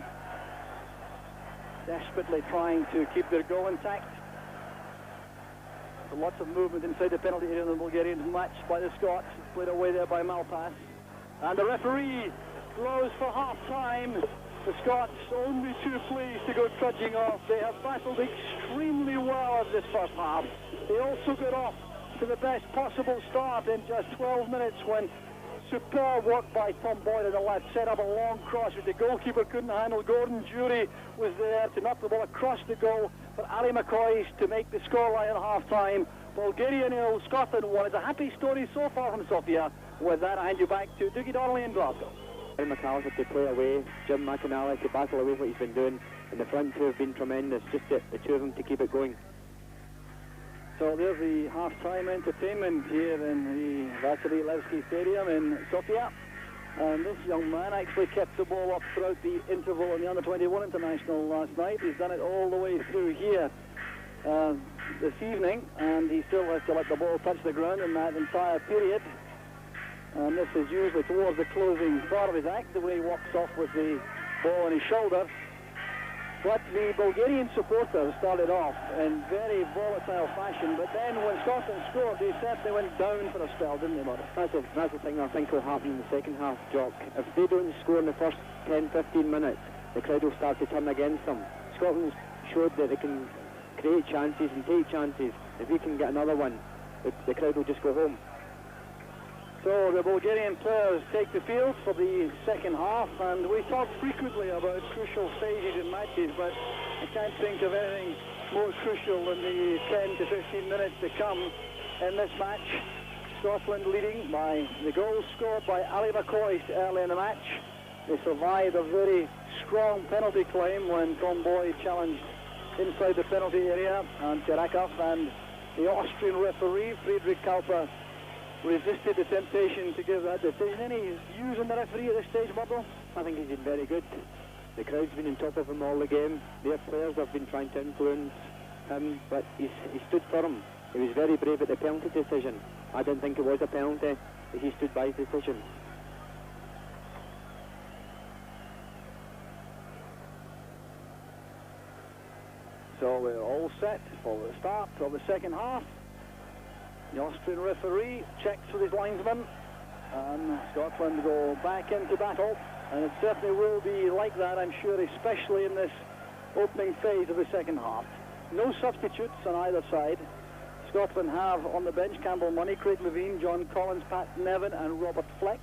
desperately trying to keep their goal intact. So lots of movement inside the penalty area in the Bulgarians, matched by the Scots. Played away there by Malpass. And the referee blows for half-time. The Scots only too pleased to go trudging off. They have battled extremely well in this first half. They also got off to the best possible start in just 12 minutes when superb work by Tom Boyd on the left set up a long cross which the goalkeeper couldn't handle. Gordon Jury was there to knock the ball across the goal for Ali McCoy to make the scoreline at half-time. Bulgaria 0, Scotland 1. It's a happy story so far from Sofia. With that, I hand you back to Dougie Donnelly in Glasgow. McAllister to play away, Jim McInally to battle away what he's been doing, and the front two have been tremendous, just the two of them to keep it going. So there's the half-time entertainment here in the Vasily Levski Stadium in Sofia. And this young man actually kept the ball up throughout the interval in the Under-21 International last night. He's done it all the way through here this evening, and he still has to let the ball touch the ground in that entire period. And this is usually towards the closing part of his act, the way he walks off with the ball on his shoulder. But the Bulgarian supporters started off in very volatile fashion, but then when Scotland scored, they certainly went down for a spell, didn't they, Murray? That's the thing I think will happen in the second half, Jock. If they don't score in the first 10-15 minutes, the crowd will start to turn against them. Scotland showed that they can create chances and take chances. If we can get another one, the crowd will just go home. So the Bulgarian players take the field for the second half, and we talk frequently about crucial stages in matches, but I can't think of anything more crucial than the 10 to 15 minutes to come in this match. Scotland leading by the goal scored by Ali McCoy early in the match. They survived a very strong penalty claim when Tom Boyd challenged inside the penalty area, and Cherakov and the Austrian referee, Friedrich Kauper, resisted the temptation to give that decision. Any views on the referee at this stage, Murdo? I think he's been very good. The crowd's been on top of him all the game. Their players have been trying to influence him, but he stood firm. He was very brave at the penalty decision. I didn't think it was a penalty, but he stood by his decision. So we're all set for the start of the second half. The Austrian referee checks with his linesman, and Scotland go back into battle, and it certainly will be like that, I'm sure, especially in this opening phase of the second half. No substitutes on either side. Scotland have on the bench Campbell Money, Craig Levine, John Collins, Pat Nevin and Robert Fleck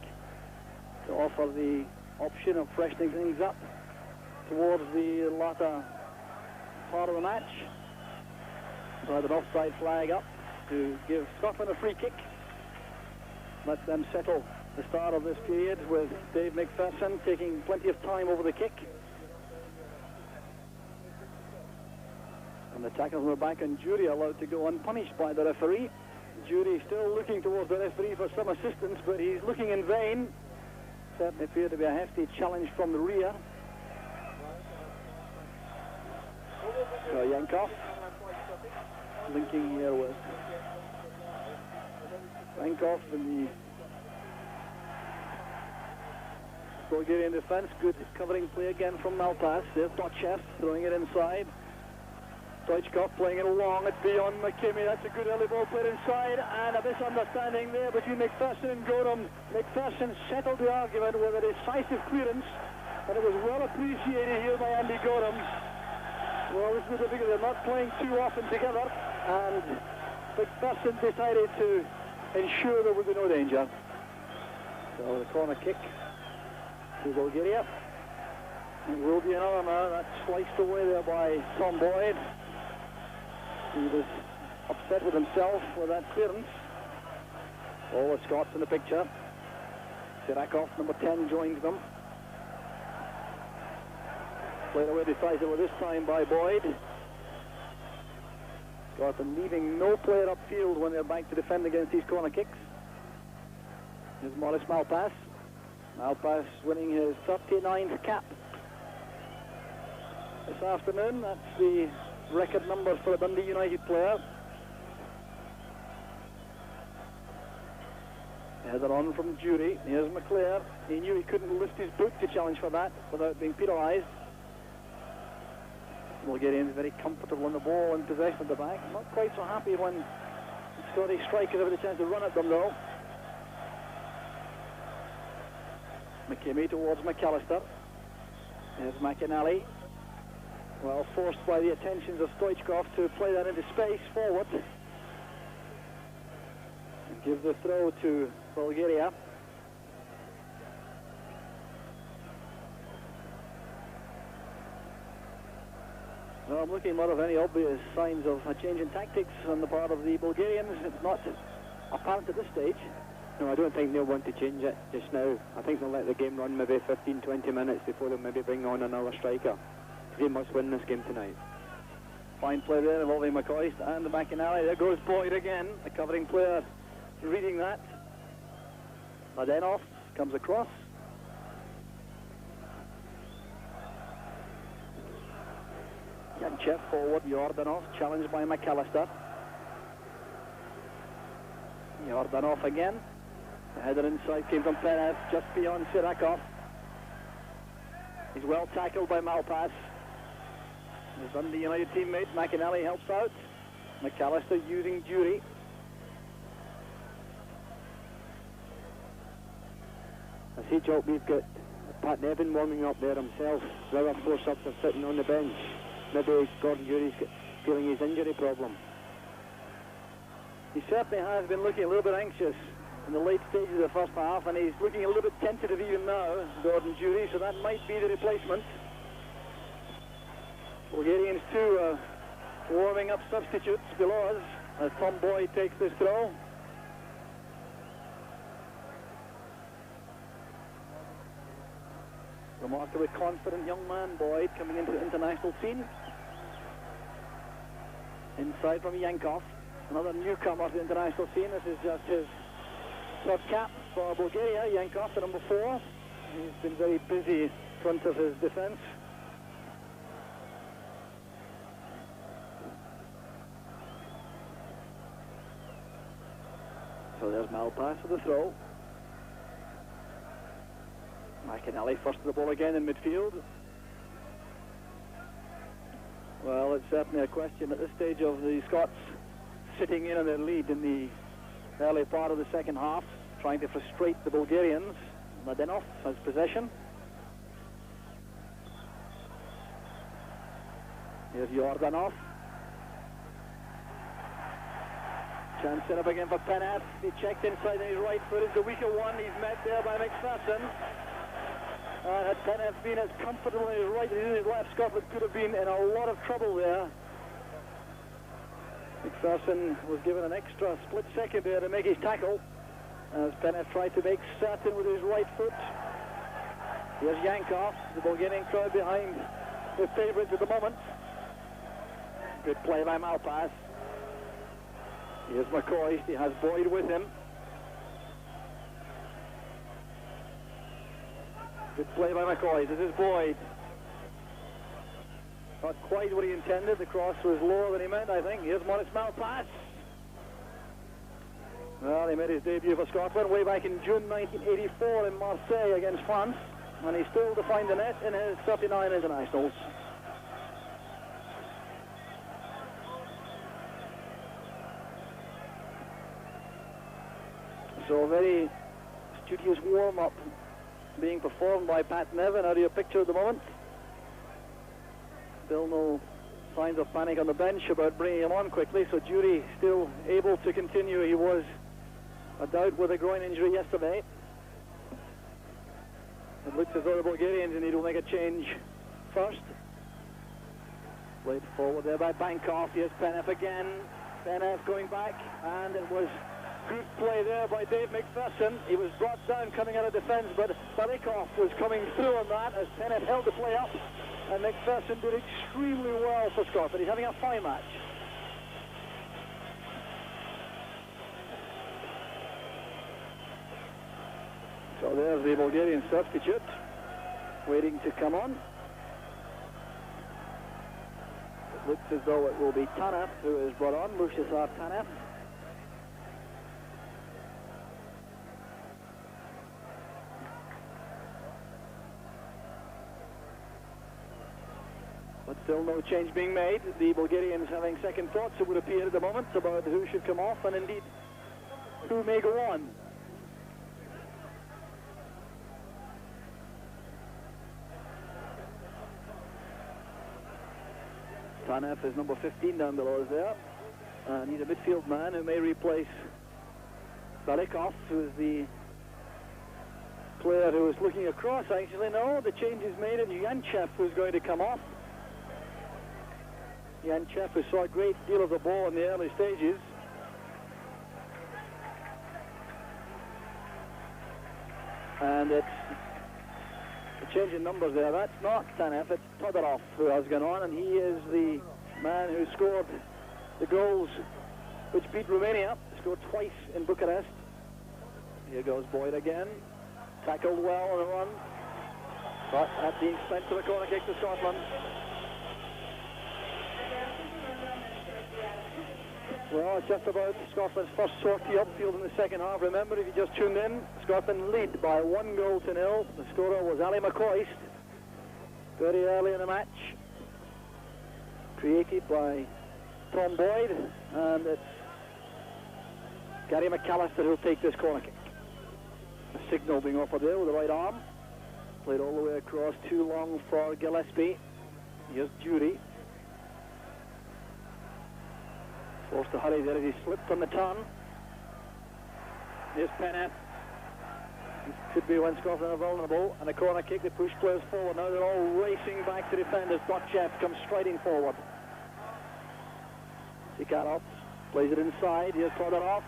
to offer the option of freshening things up towards the latter part of the match. So had an offside flag up to give Scotland a free kick. Let them settle the start of this period with Dave McPherson taking plenty of time over the kick. And the tackles were back, and Jury allowed to go unpunished by the referee. Jury still looking towards the referee for some assistance, but he's looking in vain. Certainly appeared to be a hefty challenge from the rear. So Yankov linking here with Yankov in the Bulgarian defence. Good covering play again from Malpass. There's Dotchev throwing it inside. Stoichkov playing it along. It's beyond McKimmie. That's a good early ball played inside, and a misunderstanding there between McPherson and Gorham. McPherson settled the argument with a decisive clearance, and it was well appreciated here by Andy Gorham. Well, this is the difficulty. They're not playing too often together, and McPherson decided to ensure there would be no danger. So the corner kick to Bulgaria. It will be another now. That's sliced away there by Tom Boyd. He was upset with himself with that clearance. All the Scots in the picture. Sirakov, number 10, joins them. Played away decisively this time by Boyd. Scotland leaving no player upfield when they're back to defend against these corner kicks. Here's Maurice Malpass. Malpass winning his 39th cap this afternoon. That's the record number for a Dundee United player. Header on from Jury. Here's McClare. He knew he couldn't lift his boot to challenge for that without being penalised. Bulgarians very comfortable on the ball in possession at the back. Not quite so happy when the Scottish strikers have had a chance to run at them though. McKimmie towards McAllister. There's McInally. Well, forced by the attentions of Stoichkov to play that into space forward. And give the throw to Bulgaria. Well, I'm looking out of any obvious signs of a change in tactics on the part of the Bulgarians. It's not apparent at this stage. No, I don't think they'll want to change it just now. I think they'll let the game run maybe 15-20 minutes before they'll maybe bring on another striker. They must win this game tonight. Fine play there involving McCoist and the McInally. There goes Boyd again, the covering player reading that. Mladenov comes across. Yanchev forward, Yordanov challenged by McAllister. Yordanov again. The header inside came from Penev, just beyond Sirakov. He's well tackled by Malpass. His Dundee United teammate McInally helps out. McAllister using Jury. I see, Jock, we've got Pat Nevin warming up there himself. The other four subs are sitting on the bench. Maybe Gordon Jury's feeling his injury problem. He certainly has been looking a little bit anxious in the late stages of the first half, and he's looking a little bit tentative even now, Gordon Jury, so that might be the replacement. Bulgarians too warming up substitutes below us as Tom Boyd takes this throw. Remarkably confident young man, Boyd, coming into the international scene. Inside from Yankov, another newcomer to the international scene. This is just his third cap for Bulgaria. Yankov, the number 4. He's been very busy in front of his defence. So there's Malpass for the throw. McInally first to the ball again in midfield. Well, it's certainly a question at this stage of the Scots sitting in on their lead in the early part of the second half, trying to frustrate the Bulgarians. Mladenov has possession. Here's Yordanov. Chance set up again for Penev. He checked inside and his right foot is the weaker one. He's met there by McPherson. And had Penev been as comfortable in his right as in his left, Scotland could have been in a lot of trouble there. McPherson was given an extra split second there to make his tackle, as Penev tried to make certain with his right foot. Here's Yankov, the Bulgarian crowd behind the favourites at the moment. Good play by Malpass. Here's McCoy. He has Boyd with him. Good play by McCoy. This is Boyd. Not quite what he intended. The cross was lower than he meant, I think. Here's Moritz Malpass. Well, he made his debut for Scotland way back in June 1984 in Marseille against France, and he's still to find the net in his 39 internationals. So a very studious warm-up being performed by Pat Nevin out of your picture at the moment. Still no signs of panic on the bench about bringing him on quickly, so Jury still able to continue. He was a doubt with a groin injury yesterday. It looks as though the Bulgarians need to make a change first. Played forward there by Bankov. Here's Penev again. Penev going back, and it was good play there by Dave McPherson. He was brought down coming out of defence, but Balikov was coming through on that as Penev held the play up, and McPherson did extremely well for Scotland. He's having a fine match. So there's the Bulgarian substitute waiting to come on. It looks as though it will be Tanev who is brought on, Lucius R. Tanev. But still no change being made. The Bulgarians having second thoughts, it would appear at the moment, about who should come off and indeed who may go on. Tanev is number 15 down below us there. And he's a midfield man who may replace Balikov, who is the player who is looking across. Actually, no, the change is made, and Yanchev who's going to come off. Yanchev, who saw a great deal of the ball in the early stages. And it's a change in numbers there. That's not Tanev, it's Todorov who has gone on, and he is the man who scored the goals which beat Romania. Scored twice in Bucharest. Here goes Boyd again. Tackled well on the run, but at the expense of a corner kick to Scotland. Well, it's just about Scotland's first sortie upfield in the second half. Remember, if you just tuned in, Scotland lead by 1-0. The scorer was Ali McCoist, very early in the match. Created by Tom Boyd, and it's Gary McAllister who'll take this corner kick. A signal being offered there with the right arm. Played all the way across, too long for Gillespie. Here's Jury. Forced to hurry there as he slipped on the turn. Here's Penev. This could be when Scotland are vulnerable. And a corner kick, they push players forward. Now they're all racing back to defend as Botchev comes striding forward. Sikarov plays it inside. Here's Todorov.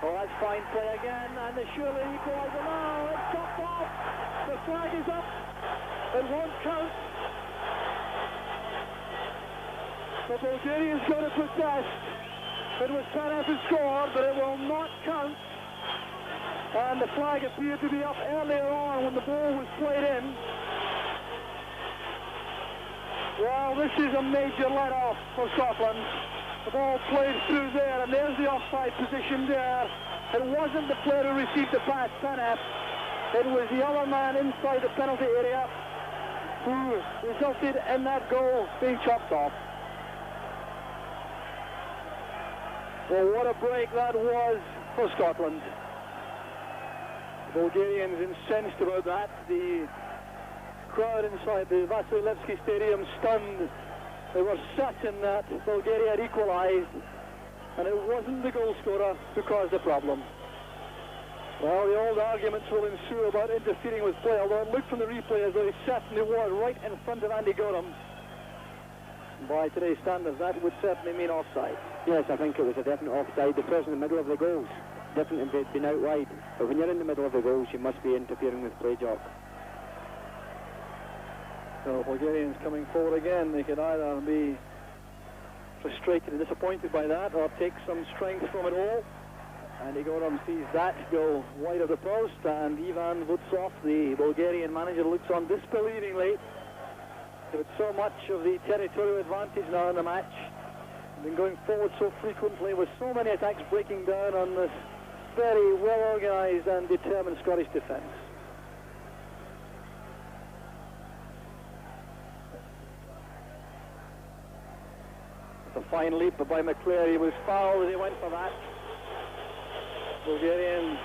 Oh, that's fine play again. And the surely equaliser now. It's chopped off. The flag is up. It won't count. The Bulgarians go to protest. It was Tanev who scored, but it will not count. And the flag appeared to be up earlier on when the ball was played in. Well, this is a major let-off for Scotland. The ball played through there, and there's the offside position there. It wasn't the player who received the pass, Tanev. It was the other man inside the penalty area who resulted in that goal being chopped off. Well, what a break that was for Scotland. The Bulgarians incensed about that. The crowd inside the Vasilevsky Stadium stunned. They were certain that Bulgaria had equalised, and it wasn't the goal scorer who caused the problem. Well, the old arguments will ensue about interfering with play, although it looked from the replay as though he certainly was right in front of Andy Gorham. By today's standards, that would certainly mean offside. Yes, I think it was a definite offside. The person in the middle of the goals, definitely if they'd been out wide. But when you're in the middle of the goals, you must be interfering with play, Jock. So Bulgarians coming forward again. They could either be frustrated and disappointed by that, or take some strength from it all. Andy Goram sees that go wide of the post, and Ivan Vutsov, the Bulgarian manager, looks on disbelievingly. With so much of the territorial advantage now in the match, been going forward so frequently with so many attacks breaking down on this very well organised and determined Scottish defence. It's a fine leap by McClare. He was fouled as he went for that. Bulgarian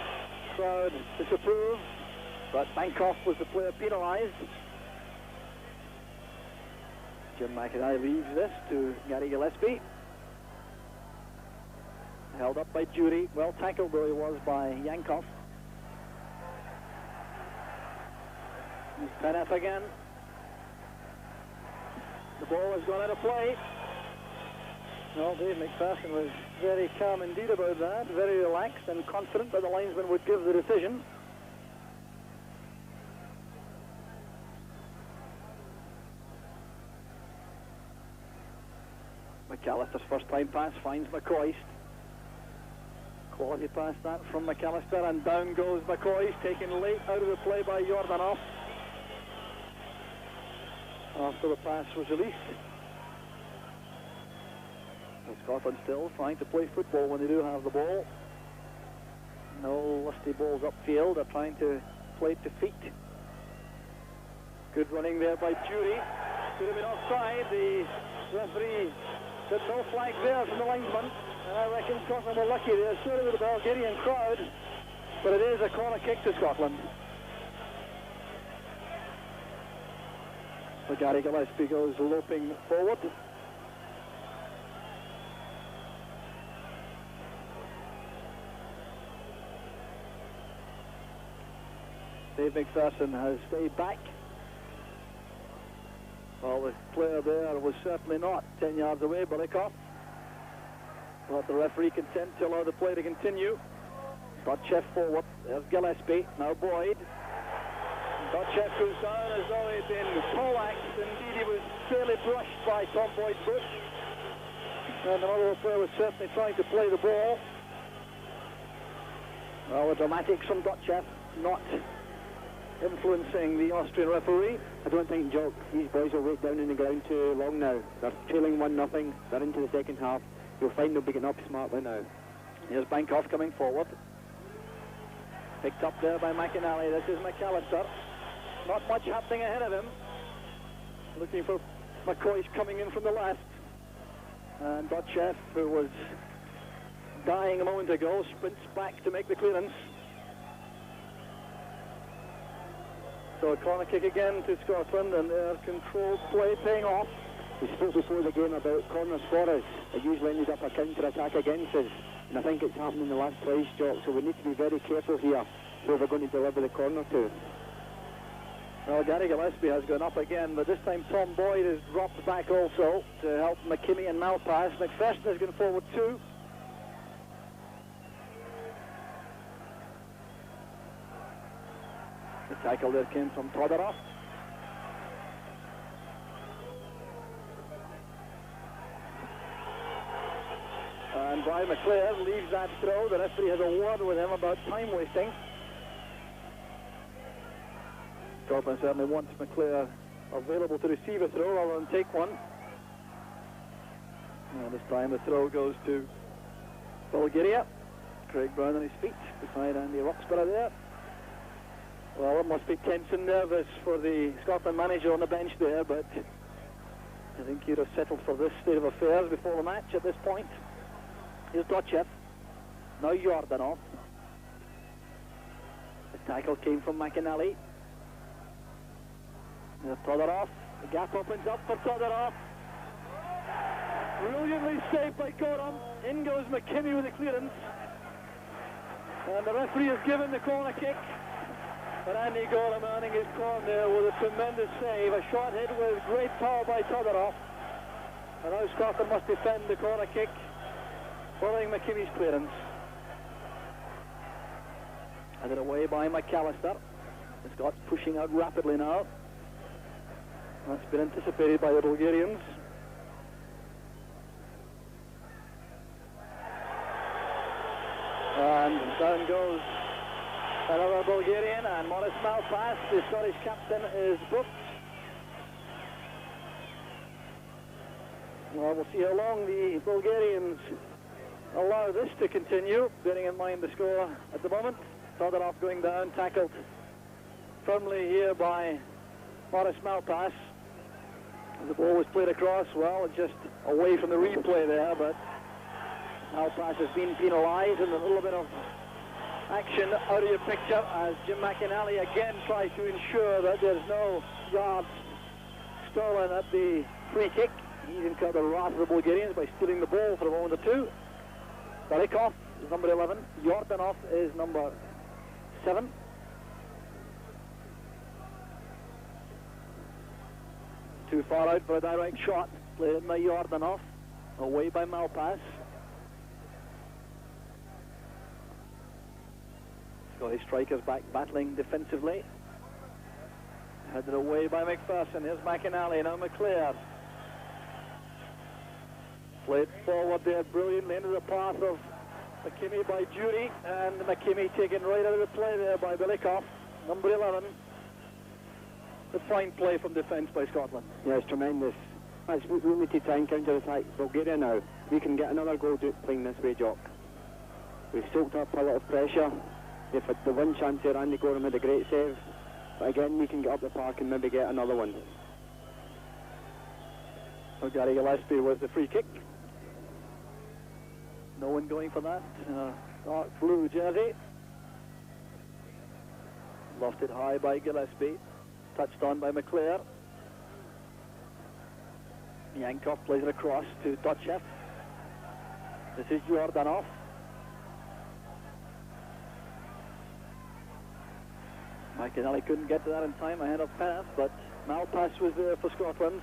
crowd disapproved, but Bankov was the player penalised. Jim McIntyre leaves this to Gary Gillespie. Held up by Jury. Well tackled though he was by Yankov. Penef again. The ball has gone out of play. No, Dave McPherson was very calm indeed about that, very relaxed and confident that the linesman would give the decision. McAllister's first time pass finds McCoist. Quality pass that from McAllister, and down goes McCoist, taken late out of the play by Jordanov after the pass was released. And Scotland still trying to play football when they do have the ball. No lusty balls upfield, they're trying to play to feet. Good running there by Jury. Could have been offside. The referee said no flag there from the linesman. And I reckon Scotland were lucky there, sorry with the Bulgarian crowd, but it is a corner kick to Scotland. So Gary Gillespie goes loping forward. Dave McPherson has stayed back. Well, the player there was certainly not 10 yards away, Balikov. But the referee consent to allow the play to continue. Dotchev forward. There's Gillespie. Now Boyd. Dotchev goes down as though he'd been poleaxed. Indeed, he was fairly brushed by Tom Boyd's foot. And another player was certainly trying to play the ball. Well, the dramatics from Dotchev not influencing the Austrian referee. I don't think, Jock, these boys will wait down in the ground too long now. They're trailing 1-0. They're into the second half. You'll find they'll be getting up smartly now. Here's Bankov coming forward. Picked up there by McInally. This is McAllister. Not much happening ahead of him. Looking for McCoist coming in from the left. And Dotchev, who was dying a moment ago, sprints back to make the clearance. So a corner kick again to Scotland, and their controlled play paying off. We spoke before the game about corners for us. It usually ended up a counter-attack against us, and I think it's happened in the last twice, Jock, so we need to be very careful here who we're going to deliver the corner to. Well, Gary Gillespie has gone up again, but this time Tom Boyd has dropped back also to help McKimmie and Malpass. McPherson has gone forward too. The tackle there came from Todorov. And Brian McClare leaves that throw. The referee has a word with him about time wasting. Scotland certainly wants McClare available to receive a throw rather than take one. And this time the throw goes to Bulgaria. Craig Brown on his feet beside Andy Roxburgh there. Well, it must be tense and nervous for the Scotland manager on the bench there, but I think he'd have settled for this state of affairs before the match at this point. Here's Dotchev. Now Jordanov. The tackle came from McInally. There's Todorov. The gap opens up for Todorov. Brilliantly saved by Gorham. In goes McKimmie with the clearance. And the referee has given the corner kick. But Andy Gorham earning his corner with a tremendous save. A shot hit with great power by Todorov. And now Scotland must defend the corner kick following McKimmie's clearance. Headed away by McAllister. The Scots pushing out rapidly now. That's been anticipated by the Bulgarians. Down goes another Bulgarian, and Maurice Malpass, the Scottish captain, is booked. Well, we'll see how long the Bulgarians allow this to continue, bearing in mind the score at the moment. Todorov going down, tackled firmly here by Maurice Malpass. The ball was played across, well, just away from the replay there, but Malpass has been penalised, and a little bit of action out of your picture as Jim McInally again tries to ensure that there's no yards stolen at the free kick. He's incurred the wrath of the Bulgarians by stealing the ball for a moment or two. Balikov is number 11. Yordanov is number 7. Too far out for a direct shot. Played in by Yordanov. Away by Malpass. Scottish strikers back battling defensively. Headed away by McPherson. Here's McInally, now McClair. Played forward there brilliantly into the path of McKimmie by Jury, and McKimmie taken right out of the play there by Balikov, number 11. A fine play from defence by Scotland. Yeah, it's tremendous. We need to try and counter-attack Bulgaria now. We can get another goal playing this way, Jock. We've soaked up a lot of pressure. They've had the one chance there, Andy Gorham had a great save. But again, we can get up the park and maybe get another one. So Gary Gillespie was the free kick. No one going for that. Dark blue jersey. Lofted high by Gillespie. Touched on by McClair. Yankov plays it across to Dotchev. This is Yordanov. McInally couldn't get to that in time ahead of Peneth, but Malpass was there for Scotland.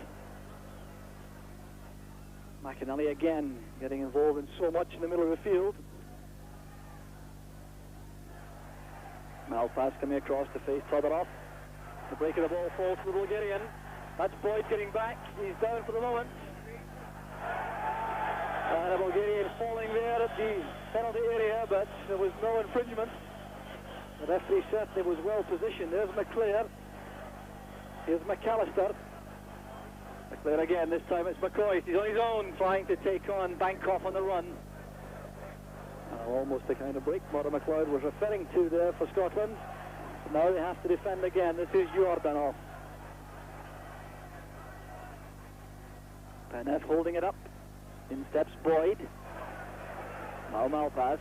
McInally again getting involved in so much in the middle of the field. Malpass coming across to face Todorov. The break of the ball falls to the Bulgarian. That's Boyd getting back. He's down for the moment. And a Bulgarian falling there at the penalty area, but there was no infringement. The referee certainly was well positioned. There's McClair. Here's McAllister. McClair again, this time it's McCoy. He's on his own trying to take on Bancroft on the run. Almost the kind of break Murdo McLeod was referring to there for Scotland. So now they have to defend again. This is Yordanov. Peneth holding it up. In steps Boyd. Now Malpass.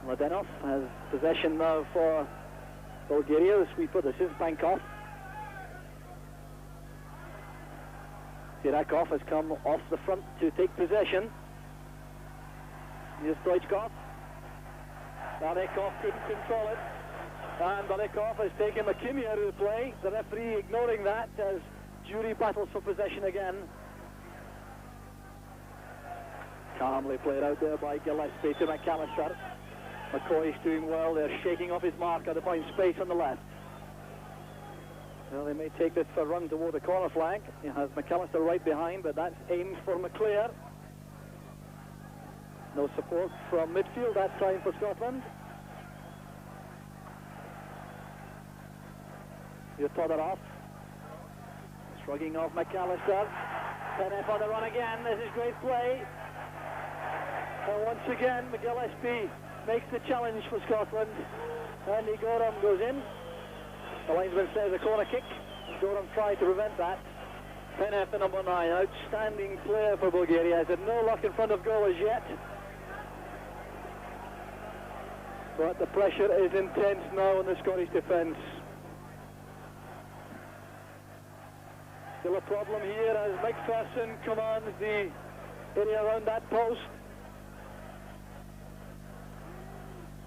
Mladenov has possession now for Bulgaria, the sweeper. This is Bankov. Sirakov has come off the front to take possession. Here's Stoichkov. Balikov couldn't control it. And Balikov has taken McKimmie out of the play. The referee ignoring that as Jury battles for possession again. Calmly played out there by Gillespie to McAllister. McCoy's doing well. They're shaking off his marker to find space on the left. Well, they may take this for a run toward the corner flag. He has McAllister right behind, but that's aimed for McClair. No support from midfield that time for Scotland. Here's Todorov. Shrugging off McAllister. Peneth on the run again. This is great play. And once again, Gillespie makes the challenge for Scotland. Andy Gorham goes in. The linesman says a corner kick. Gorham tried to prevent that. Peneth, the number 9, outstanding player for Bulgaria. Has had no luck in front of goal as yet. But the pressure is intense now on the Scottish defence. Still a problem here as McPherson commands the area around that post.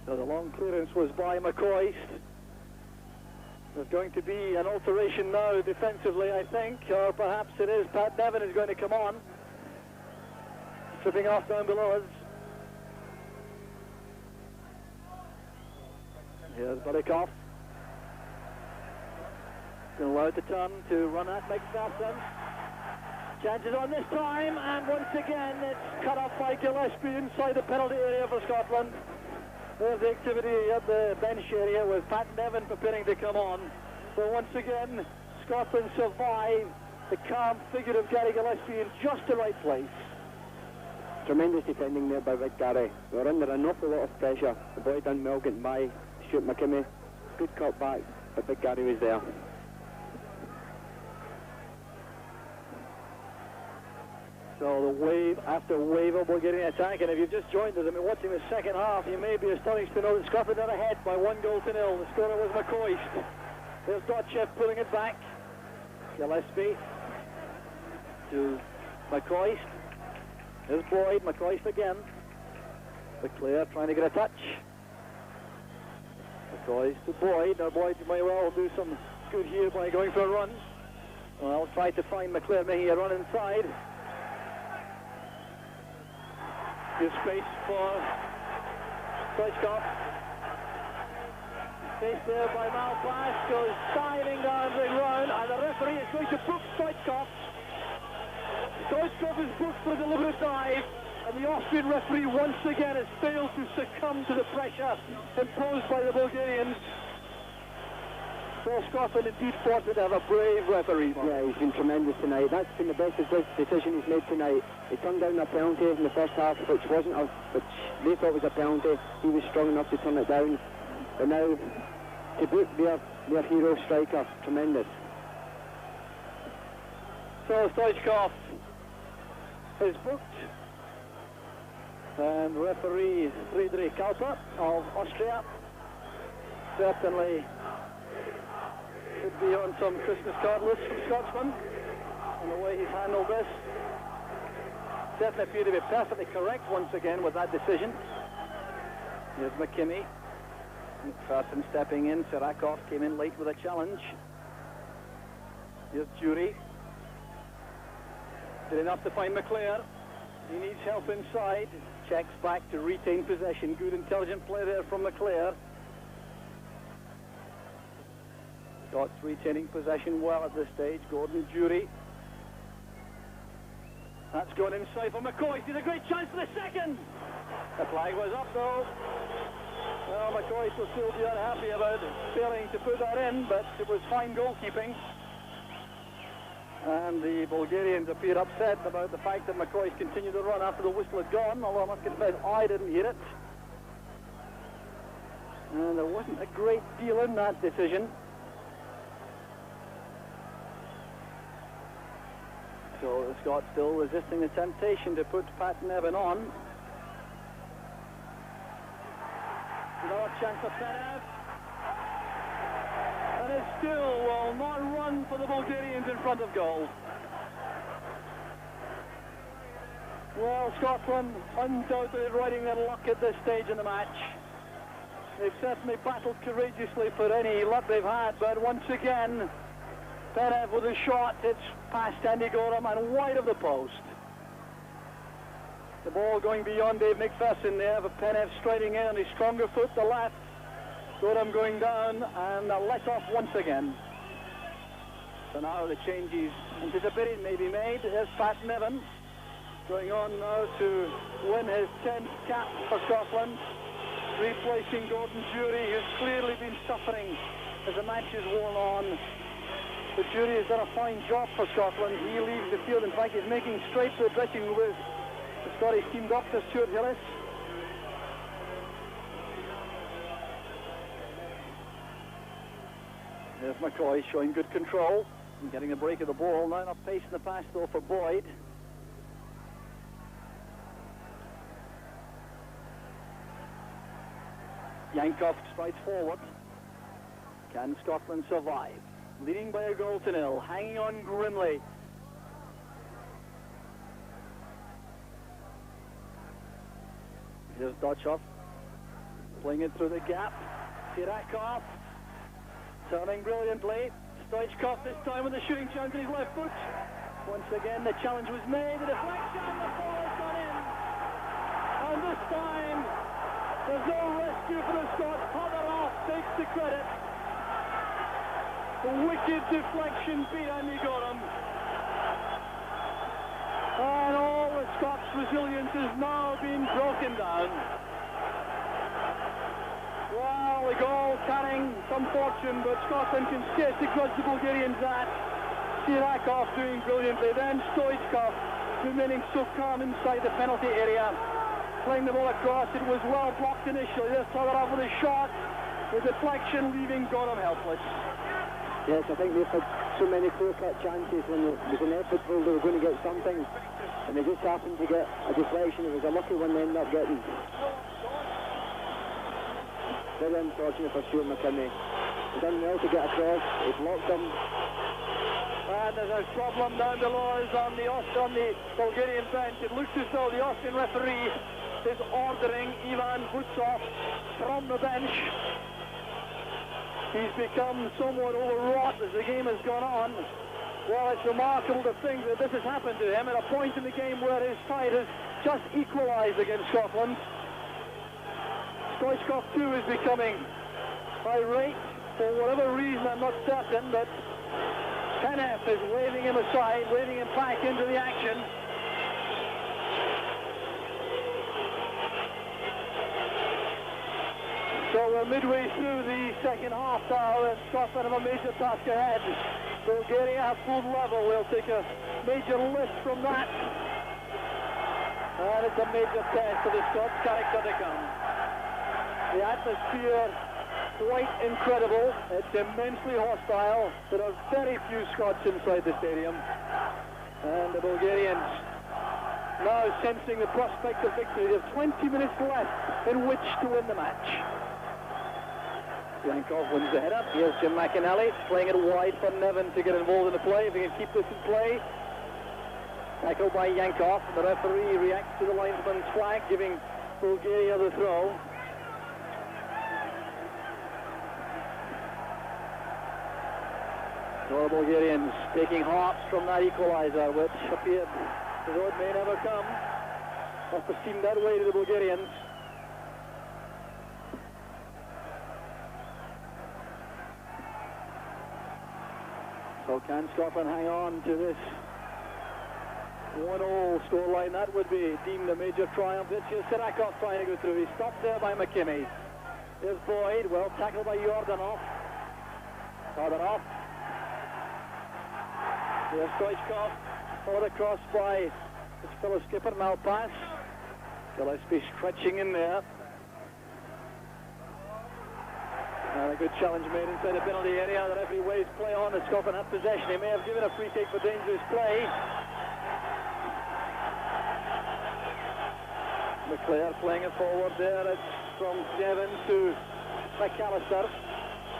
So the long clearance was by McCoy. There's going to be an alteration now defensively, I think, or perhaps it is. Pat Nevin is going to come on. Tripping off down below us. Here's Balikov. Been allowed to turn to run at McPherson. Chances on this time, and once again it's cut off by Gillespie inside the penalty area for Scotland. There's the activity at the bench area with Pat Nevin preparing to come on. So once again, Scotland survive the calm figure of Gary Gillespie in just the right place. Tremendous defending there by Big Gary. They were under an awful lot of pressure. The boy done well getting by Stuart McKimmie. Good cut back, but Big Gary was there. So the wave after wave of Bulgarian attack, and if you've just joined us, watching the second half, you may be astonished to know that Scotland are ahead by 1-0. The scorer was McCoist. There's Dotchev pulling it back. Gillespie to McCoist. There's Boyd, McCoist again. Leclerc trying to get a touch. McCoist to Boyd. Now Boyd may well do some good here by going for a run. Well, try to find McClure making a run inside. Good space for Stoichkov. Space there by Malpass, goes diving down the ground, and the referee is going to book Stoichkov. Stoichkov is booked for a deliberate dive, and the Austrian referee once again has failed to succumb to the pressure imposed by the Bulgarians. So Scotland indeed fortunate to have a brave referee. Mark. Yeah, he's been tremendous tonight. That's been the best decision he's made tonight. He turned down a penalty in the first half, which they thought was a penalty. He was strong enough to turn it down. But now, to boot their hero striker, tremendous. So Stoichkov is booked. And referee Friedrich Kauper of Austria certainly could be on some Christmas card list from Scotsman and the way he's handled this. Certainly appeared to be perfectly correct once again with that decision. Here's McKimmie. McPherson stepping in. Sirakov came in late with a challenge. Here's Jury. Did enough to find McClure. He needs help inside. Checks back to retain possession. Good intelligent play there from McClure. Scots retaining possession well at this stage. Gordon Jury. That's gone inside for McCoy. He's a great chance for the second. The flag was up though. Well, McCoy will still be unhappy about failing to put that in, but it was fine goalkeeping. And the Bulgarians appear upset about the fact that McCoy continued to run after the whistle had gone, although I must confess I didn't hear it. And there wasn't a great deal in that decision. So the Scots still resisting the temptation to put Pat Nevin on. Another chance for Penev. And it still will not run for the Bulgarians in front of goal. Well, Scotland undoubtedly riding their luck at this stage in the match. They've certainly battled courageously for any luck they've had, but once again, Penev with a shot, it's past Andy Gorham and wide of the post. The ball going beyond Dave McPherson there, but Penev striding in on his stronger foot, the left. Gorham going down, and a let-off once again. So now the changes anticipated may be made. Here's Pat Nevin, going on now to win his 10th cap for Scotland, replacing Gordon Jury, who's clearly been suffering as the match is worn on. The Jury has done a fine job for Scotland. He leaves the field. In fact, he's making straight for the dressing room with the Scottish team doctor, Stuart Hillis. There's McCoy showing good control and getting a break of the ball. Now enough pace in the pass, though, for Boyd. Yankov strides forward. Can Scotland survive? Leading by a goal to nil, hanging on grimly. Here's Dotchev, playing it through the gap. Sirakov, turning brilliantly. Stoichkov this time with a shooting chance in his left foot. Once again, the challenge was made. The deflection, the ball has gone in. And this time, there's no rescue for the Scots. Potteroff takes the credit. The wicked deflection beat Andy Gorham. And all the Scots' resilience has now been broken down. Well, the goal carrying some fortune, but Scotland can scarcely grudge the Bulgarians that. Sirakov doing brilliantly, then Stoichkov remaining so calm inside the penalty area. Playing the ball across, it was well blocked initially. There's Todorov with a shot, with deflection leaving Gorham helpless. Yes, I think they've had so many clear-cut chances when it was an effort they were going to get something, and they just happened to get a deflection. It was a lucky one they ended up getting. Very unfortunate for Stuart McKinney. He's done well to get across, he blocked them. And there's a problem down below on the Bulgarian bench. It looks as though the Austrian referee is ordering Ivan Butsov from the bench. He's become somewhat overwrought as the game has gone on. Well, it's remarkable to think that this has happened to him at a point in the game where his side has just equalised against Scotland. Stoichkov too is becoming irate for whatever reason, I'm not certain, but Penev is waving him aside, waving him back into the action. So we're midway through the second half now, and Scotland have a major task ahead. Bulgaria have pulled level. They'll take a major lift from that. And it's a major test for the Scots' character to come. The atmosphere, quite incredible. It's immensely hostile. There are very few Scots inside the stadium. And the Bulgarians now sensing the prospect of victory. There's 20 minutes left in which to win the match. Yankov wins the header. Here's Jim McInally playing it wide for Nevin to get involved in the play. If he can keep this in play. Tackled by Yankov. The referee reacts to the linesman's flag, giving Bulgaria the throw. So the Bulgarians taking heart from that equaliser, which appeared as though it may never come. Must have seemed that way to the Bulgarians. So can Scotland hang on to this 1-0 scoreline? That would be deemed a major triumph. This is Sirakov trying to go through. He's stopped there by McKinney. There's Boyd, well tackled by Yordanov. Todorov. Here's Stoichkov. Forward across by his fellow skipper, Malpass. Gillespie stretching in there. And a good challenge made inside the penalty area. The referee waves play on as Scotland have possession. He may have given a free kick for dangerous play. McClare playing it forward there. It's from Devon to McAllister.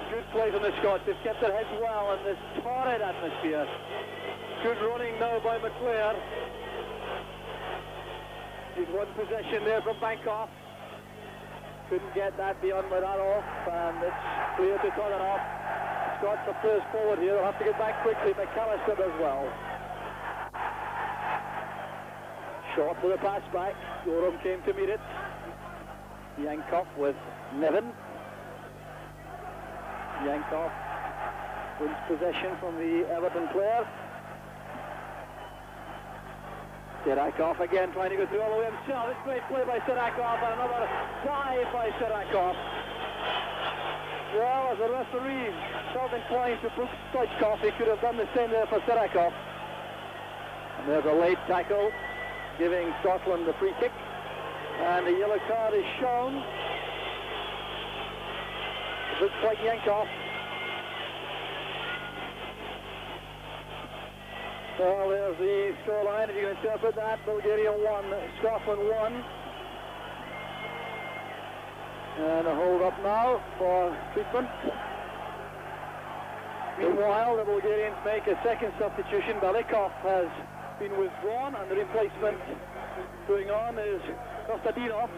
Good play from the Scots. They've kept their heads well in this torrid atmosphere. Good running now by McClare. He's won possession there from Bancroft. Couldn't get that beyond Moranov, and it's clear to Todorov. Scots are players forward here. They'll have to get back quickly. McAllister as well. Short with a pass back. Gorham came to meet it. Yankov with Nevin. Yankov wins possession from the Everton player. Sirakov again trying to go through all the way himself. It's great play by Sirakov and another dive by Sirakov. Well, as a referee felt inclined to book Stoichkov, he could have done the same there for Sirakov. And there's a late tackle, giving Scotland the free kick. And the yellow card is shown. It looks like Yankov. Well, there's the scoreline, if you can interpret that. Bulgaria 1, Scotland 1. And a hold up now for treatment. Meanwhile, the Bulgarians make a second substitution. Balikov has been withdrawn, and the replacement going on is Kostadinov.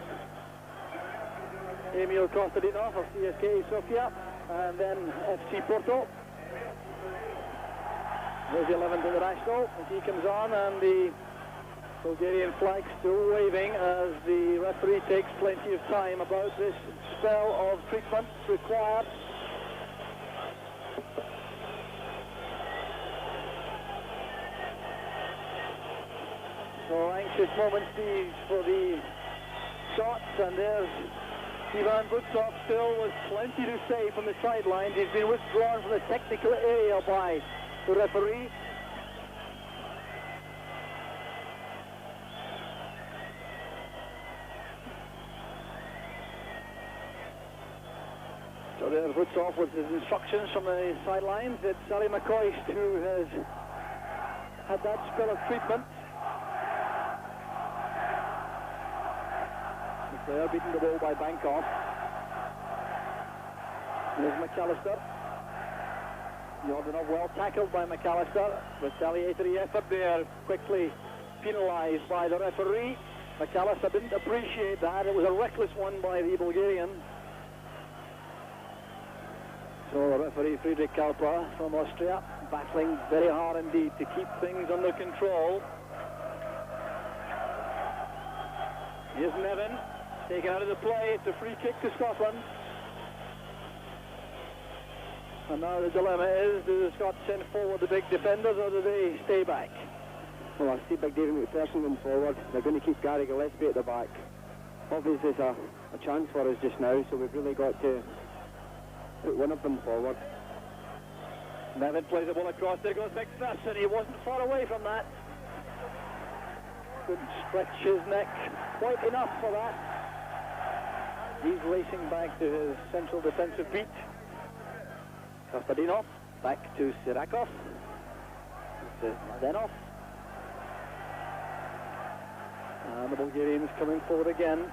Emil Kostadinov of CSKA Sofia, and then FC Porto. There's the 11th international as he comes on, and the Bulgarian flag still waving as the referee takes plenty of time about this spell of treatment required. So anxious moments these for the Scots, and there's Ivan Butsov still with plenty to say from the sidelines. He's been withdrawn from the technical area by the referee. So there Butsov with his instructions from the sidelines. It's Sally McCoist who has had that spell of treatment. McClare beating the ball by Bancroft. There's McAllister. Jordanov well tackled by McAllister. Retaliatory effort there, quickly penalised by the referee. McAllister didn't appreciate that. It was a reckless one by the Bulgarian. So the referee Friedrich Kalpa from Austria battling very hard indeed to keep things under control. Here's Nevin taken out of the play. It's a free kick to Scotland. And now the dilemma is, do the Scots send forward the big defenders or do they stay back? Well, I see Big David McPherson going forward. They're going to keep Gary Gillespie at the back. Obviously it's a chance for us just now, so we've really got to put one of them forward. Nevin plays the ball across. There goes McPherson. He wasn't far away from that. Couldn't stretch his neck quite enough for that. He's racing back to his central defensive beat. Kostadinov back to Sirakov. To Mladenov. And the Bulgarians coming forward again.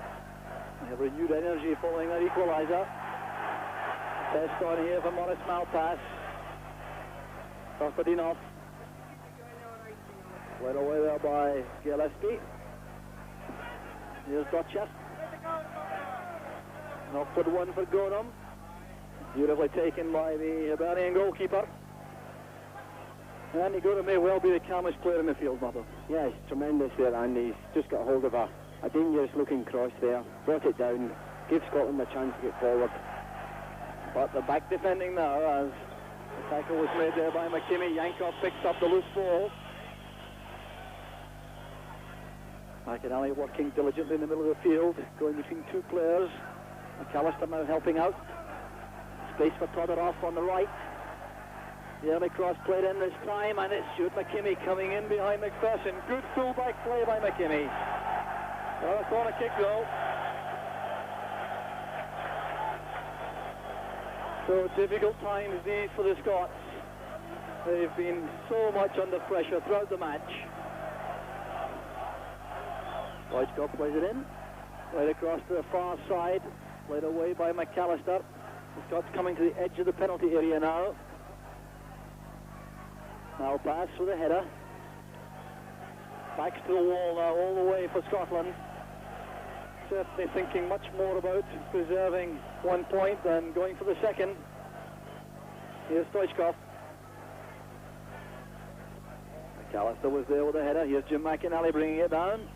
They have renewed energy following that equaliser. Test on here for Morris Malpass. Kostadinov. Played away there by Gillespie. Here's Dotchev. An awkward one for Gorham. Beautifully taken by the Hibernian goalkeeper. Andy Gorham may well be the calmest player in the field, Mother. Yes, tremendous there, Andy. He's just got hold of a dangerous looking cross there. Brought it down. Gave Scotland a chance to get forward. But the back defending now as the tackle was made there by McKimmie. Yankov picks up the loose ball. McInally working diligently in the middle of the field, going between two players. McAllister now helping out. Space for Todorov on the right. The early cross played in this time, and it's Stuart McKimmie coming in behind McPherson. Good full-back play by McKimmie. Well, a corner kick though. So difficult times these for the Scots. They've been so much under pressure throughout the match. Stoichkov plays it in. Right across to the far side. Played away by McAllister. The Scots coming to the edge of the penalty area now. Now pass for the header. Backs to the wall now, all the way for Scotland. Certainly thinking much more about preserving 1 point than going for the second. Here's Stoichkov. McAllister was there with the header. Here's Jim McInally bringing it down.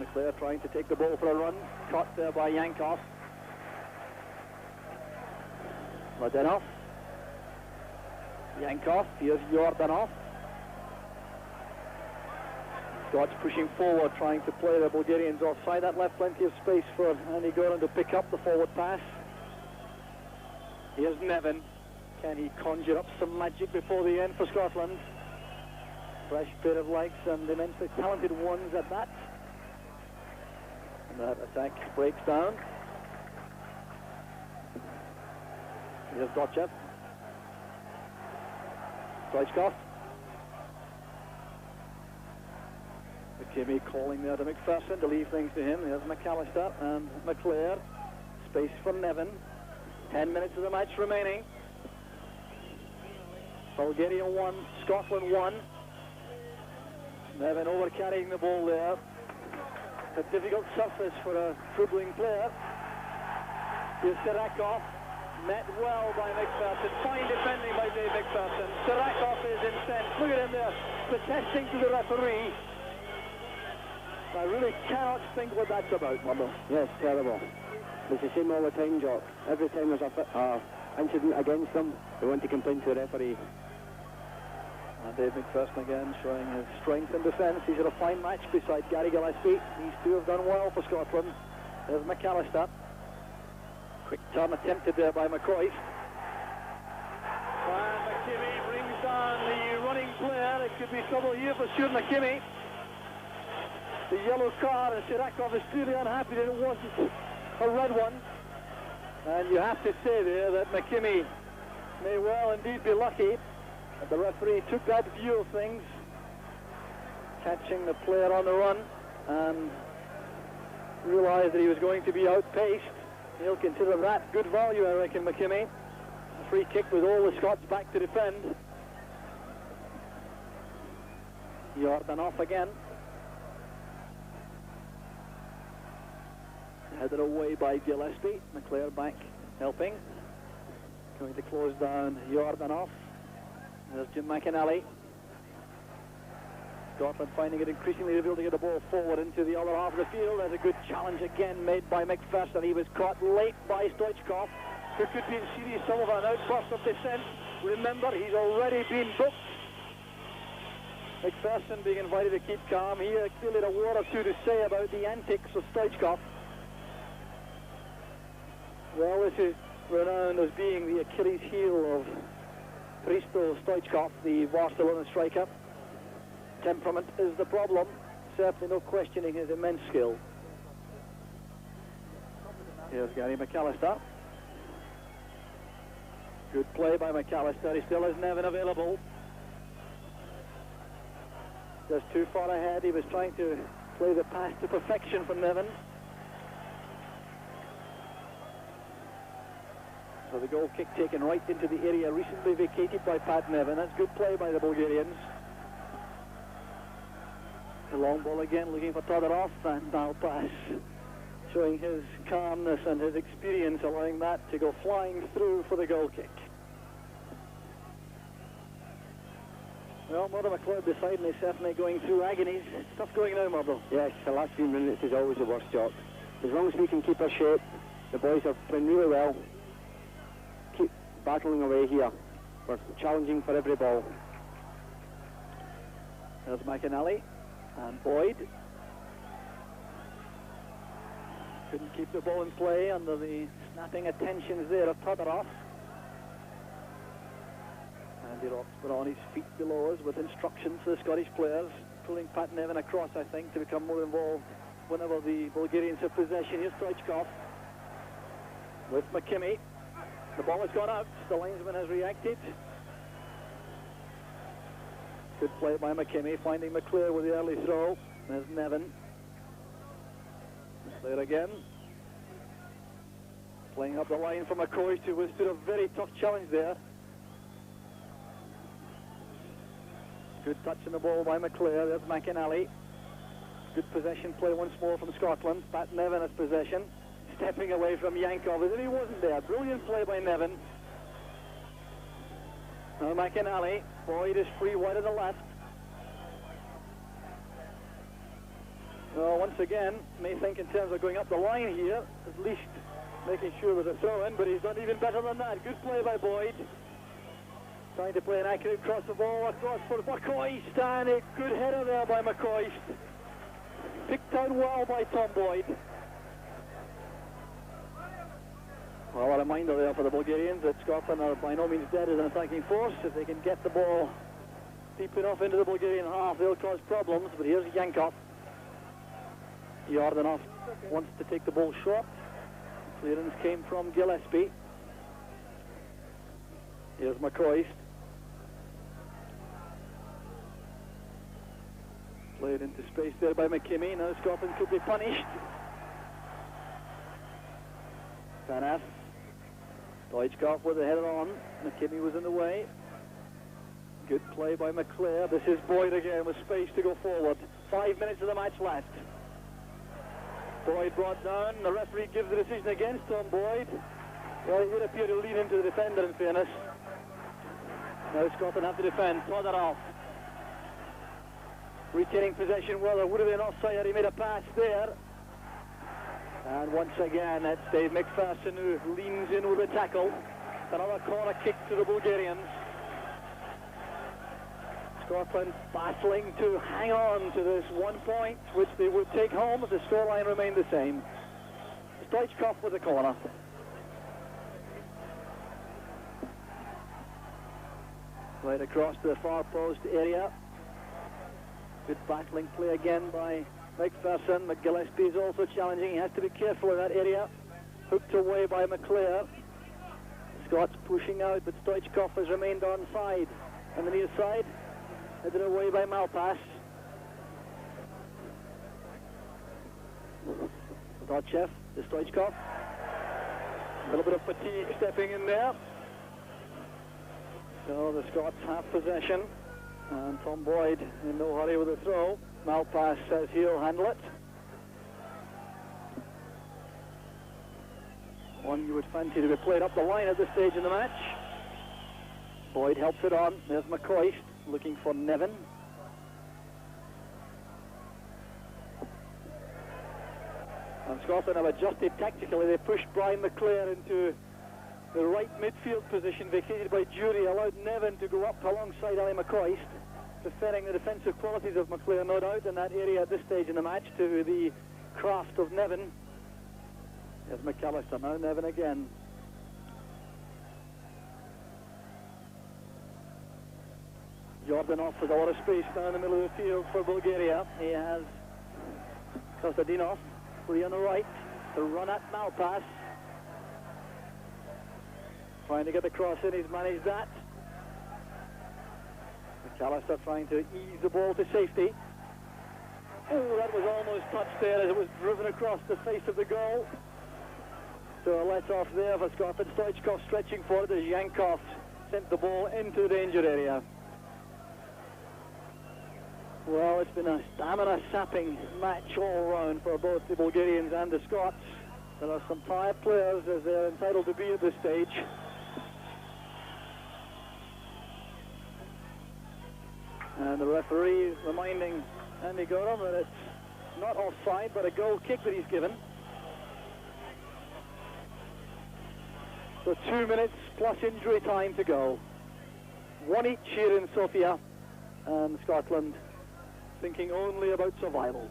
McClare trying to take the ball for a run. Caught there by Yankov. Mladenov. Yankov. Here's Jordanov. Scots pushing forward, trying to play the Bulgarians offside. That left plenty of space for Andy Gorham to pick up the forward pass. Here's Nevin. Can he conjure up some magic before the end for Scotland? Fresh pair of legs and immensely talented ones at that. And that attack breaks down. Here's Dotchev. Stoichkov. McKimmie calling there to McPherson to leave things to him. There's McAllister and McClare. Space for Nevin. 10 minutes of the match remaining. Bulgaria 1, Scotland 1. Nevin over carrying the ball there. A difficult surface for a dribbling player. Here's Sirakov. Met well by McPherson. Fine defending by Dave McPherson. Sirakov is incensed. Look at him there, protesting to the referee. I really cannot think what that's about, Mumble. Yes, terrible. It's the same all the time, Jock. Every time there's a incident against them, they want to complain to the referee. And Dave McPherson again showing his strength in defence. He's had a fine match beside Gary Gillespie. These two have done well for Scotland. There's McAllister. Quick turn attempted there by McCoist. And McKimmie brings down the running player. It could be trouble here for Stuart McKimmie. The yellow card, and Sirakov is clearly unhappy that it wasn't a red one. And you have to say there that McKimmie may well indeed be lucky that the referee took that view of things, catching the player on the run, and realised that he was going to be outpaced. He'll consider that good value, I reckon, McKimmie. A free kick with all the Scots back to defend. Jordan off again. Headed away by Gillespie. McClare back helping. Going to close down Jordan off. There's Jim McInally. Scotland finding it increasingly difficult to get the ball forward into the other half of the field. There's a good challenge again made by McPherson. He was caught late by Stoichkov, who could be in serious trouble of an outburst of dissent. Remember, he's already been booked. McPherson being invited to keep calm. He clearly had a word or two to say about the antics of Stoichkov. Well, this is renowned as being the Achilles heel of Hristo Stoichkov, the Barcelona striker. Temperament is the problem. Certainly no questioning his immense skill. Here's Gary McAllister. Good play by McAllister. He still has Nevin available. Just too far ahead. He was trying to play the pass to perfection from Nevin. So the goal kick taken right into the area recently vacated by Pat Nevin. That's good play by the Bulgarians. The long ball again, looking for Todorov, and now pass, showing his calmness and his experience, allowing that to go flying through for the goal kick. Well, Murdo McLeod deciding he's certainly going through agonies. It's tough going now, Murdo. Yes, the last few minutes is always the worst, Jock. As long as we can keep our shape, the boys are playing really well. Keep battling away here. We're challenging for every ball. There's McInally. And Boyd couldn't keep the ball in play under the snapping attentions there of Todorov. Andy Roxburgh on his feet below us with instructions to the Scottish players, pulling Pat Nevin across, I think, to become more involved whenever the Bulgarians have possession. Here's Stoichkov with McKimmie. The ball has gone out. The linesman has reacted. Good play by McKimmie, finding McClare with the early throw. There's Nevin. There again. Playing up the line for McCoist, who withstood a very tough challenge there. Good touch on the ball by McClare. There's McInally. Good possession play once more from Scotland. Pat Nevin has possession. Stepping away from Yankov as if he wasn't there. Brilliant play by Nevin. Now McInally. Boyd is free wide of the left. Well, once again, may think in terms of going up the line here, at least making sure there's a throw-in, but he's done even better than that. Good play by Boyd. Trying to play an accurate cross the ball across for McCoist, and a good header there by McCoist. Picked out well by Tom Boyd. Well, a reminder there for the Bulgarians that Scotland are by no means dead as an attacking force. If they can get the ball deep enough into the Bulgarian half, they'll cause problems. But here's Yankov. Jordanov wants to take the ball short. Clearance came from Gillespie. Here's McCoist. Played into space there by McKimmie. Now Scotland could be punished. Tanev. Stoichkov with the header on. McKimmie was in the way. Good play by McClare. This is Boyd again with space to go forward. 5 minutes of the match left. Boyd brought down. The referee gives the decision against Tom Boyd. Well, he would appear to lean into the defender, in fairness. Now Scotland have to defend. Todorov. Retaining possession. Well, there would have been offside. He made a pass there. And once again, it's Dave McPherson who leans in with a tackle. Another corner kick to the Bulgarians. Scotland battling to hang on to this 1 point, which they would take home if the scoreline remained the same. Stoichkov with the corner. Right across to the far post area. Good battling play again by McPherson. McGillespie is also challenging. He has to be careful in that area. Hooked away by McClare. Scots pushing out, but Stoichkov has remained onside. On the near side, headed away by Malpass. Dotchev to Stoichkov. A little bit of fatigue stepping in there. So the Scots have possession. And Tom Boyd in no hurry with the throw. Malpass says he'll handle it. One you would fancy to be played up the line at this stage in the match. Boyd helps it on. There's McCoist looking for Nevin. And Scotland have adjusted tactically. They pushed Brian McClare into the right midfield position vacated by Jury, allowed Nevin to go up alongside Ali McCoist, preferring the defensive qualities of McClare, no doubt, in that area at this stage in the match to the craft of Nevin. There's McAllister now, Nevin again. Jordanov has a lot of space down the middle of the field for Bulgaria. He has Kostadinov free on the right to run at Malpass. Trying to get the cross in, he's managed that. McAllister trying to ease the ball to safety. Oh, that was almost touched there as it was driven across the face of the goal. So a let-off there for Scotland. Stoichkov stretching forward as Yankov sent the ball into the danger area. Well, it's been a stamina-sapping match all round for both the Bulgarians and the Scots. There are some tired players, as they're entitled to be at this stage. And the referee reminding Andy Gorham that it's not offside, but a goal kick that he's given. So 2 minutes plus injury time to go. One each here in Sofia, and Scotland thinking only about survival.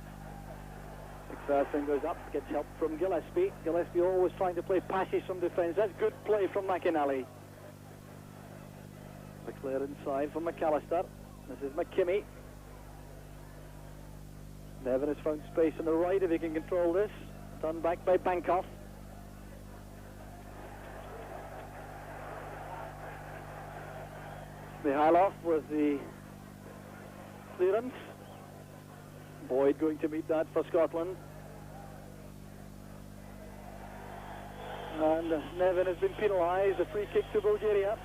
McPherson goes up, gets help from Gillespie. Gillespie always trying to play passes from defence. That's good play from McInally. McClare inside from McAllister. This is McKimmie. Nevin has found space on the right if he can control this. Done back by Bankoff. Mihailov with the clearance. Boyd going to meet that for Scotland. And Nevin has been penalised. A free kick to Bulgaria.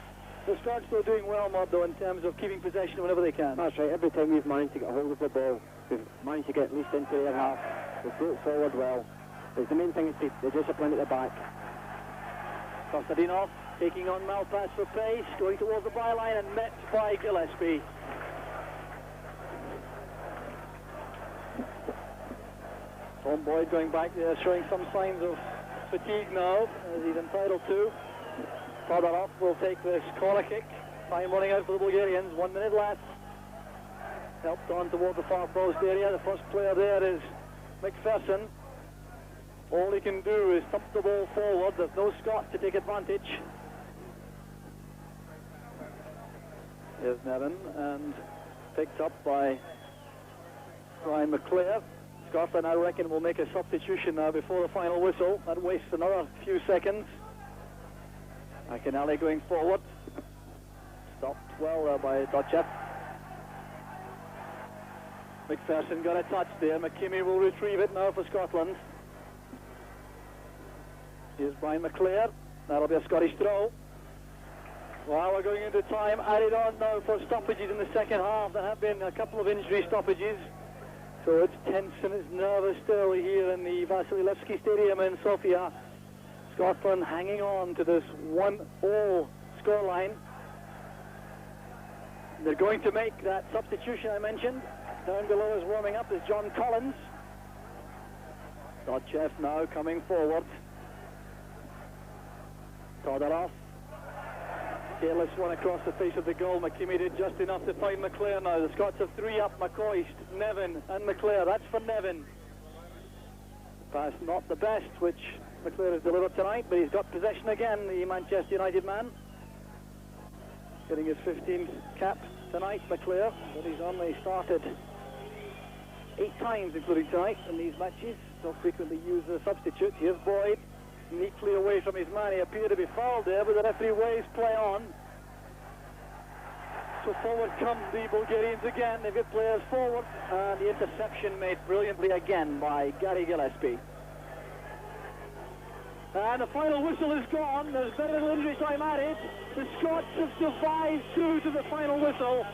The Scots still doing well, Mud, though, in terms of keeping possession whenever they can. That's right. Every time we've managed to get a hold of the ball, we've managed to get at least into their half. We've brought forward well. But the main thing is the discipline at the back. Kostadinov taking on Malpass for pace, going towards the byline and met by Gillespie. Tom Boyd going back there, showing some signs of fatigue now, as he's entitled to. Todorov will take this corner kick. Time running out for the Bulgarians. 1 minute left. Helped on toward the far post area. The first player there is McPherson. All he can do is thump the ball forward. There's no Scot to take advantage. Here's Nevin, and picked up by Brian McClare. Scotland, I reckon, will make a substitution now before the final whistle. That wastes another few seconds. McInally going forward. Stopped well there by Dotchev. McPherson got a touch there. McKimmie will retrieve it now for Scotland. Here's Brian McClare. That'll be a Scottish throw. Well, we're going into time. Added on now for stoppages in the second half. There have been a couple of injury stoppages. So it's tense and it's nervous still here in the Vasilevsky Stadium in Sofia. Scotland hanging on to this 1-1 scoreline. They're going to make that substitution I mentioned. Down below is warming up is John Collins. Dotchev now coming forward. Todorov. Careless one across the face of the goal. McKimmie did just enough to find McClare now. The Scots have three up: McCoist, Nevin and McClare. That's for Nevin. Pass not the best, which McClare has delivered tonight, but he's got possession again, the Manchester United man. Getting his 15th cap tonight, McClare, but he's only started 8 times, including tonight, in these matches. So frequently used as a substitute. Here's Boyd, neatly away from his man. He appeared to be fouled there, but the referee waves play on. So forward come the Bulgarians again. They've got players forward, and the interception made brilliantly again by Gary Gillespie. And the final whistle is gone. There's very little injury time added. The Scots have survived through to the final whistle.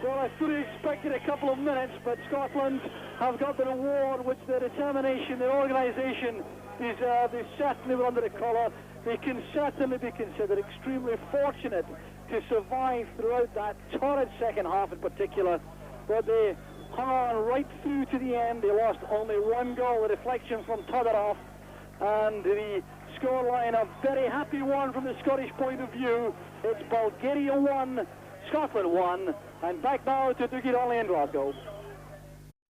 Well, I fully expected a couple of minutes, but Scotland have got the reward which their determination, their organisation deserve. They certainly were under the collar. They can certainly be considered extremely fortunate to survive throughout that torrid second half in particular. But they hung on right through to the end. They lost only 1 goal. The deflection from Todorov, and the scoreline, a very happy one from the Scottish point of view. It's Bulgaria 1, Scotland 1, and back now to Dougie Donnelly in Glasgow.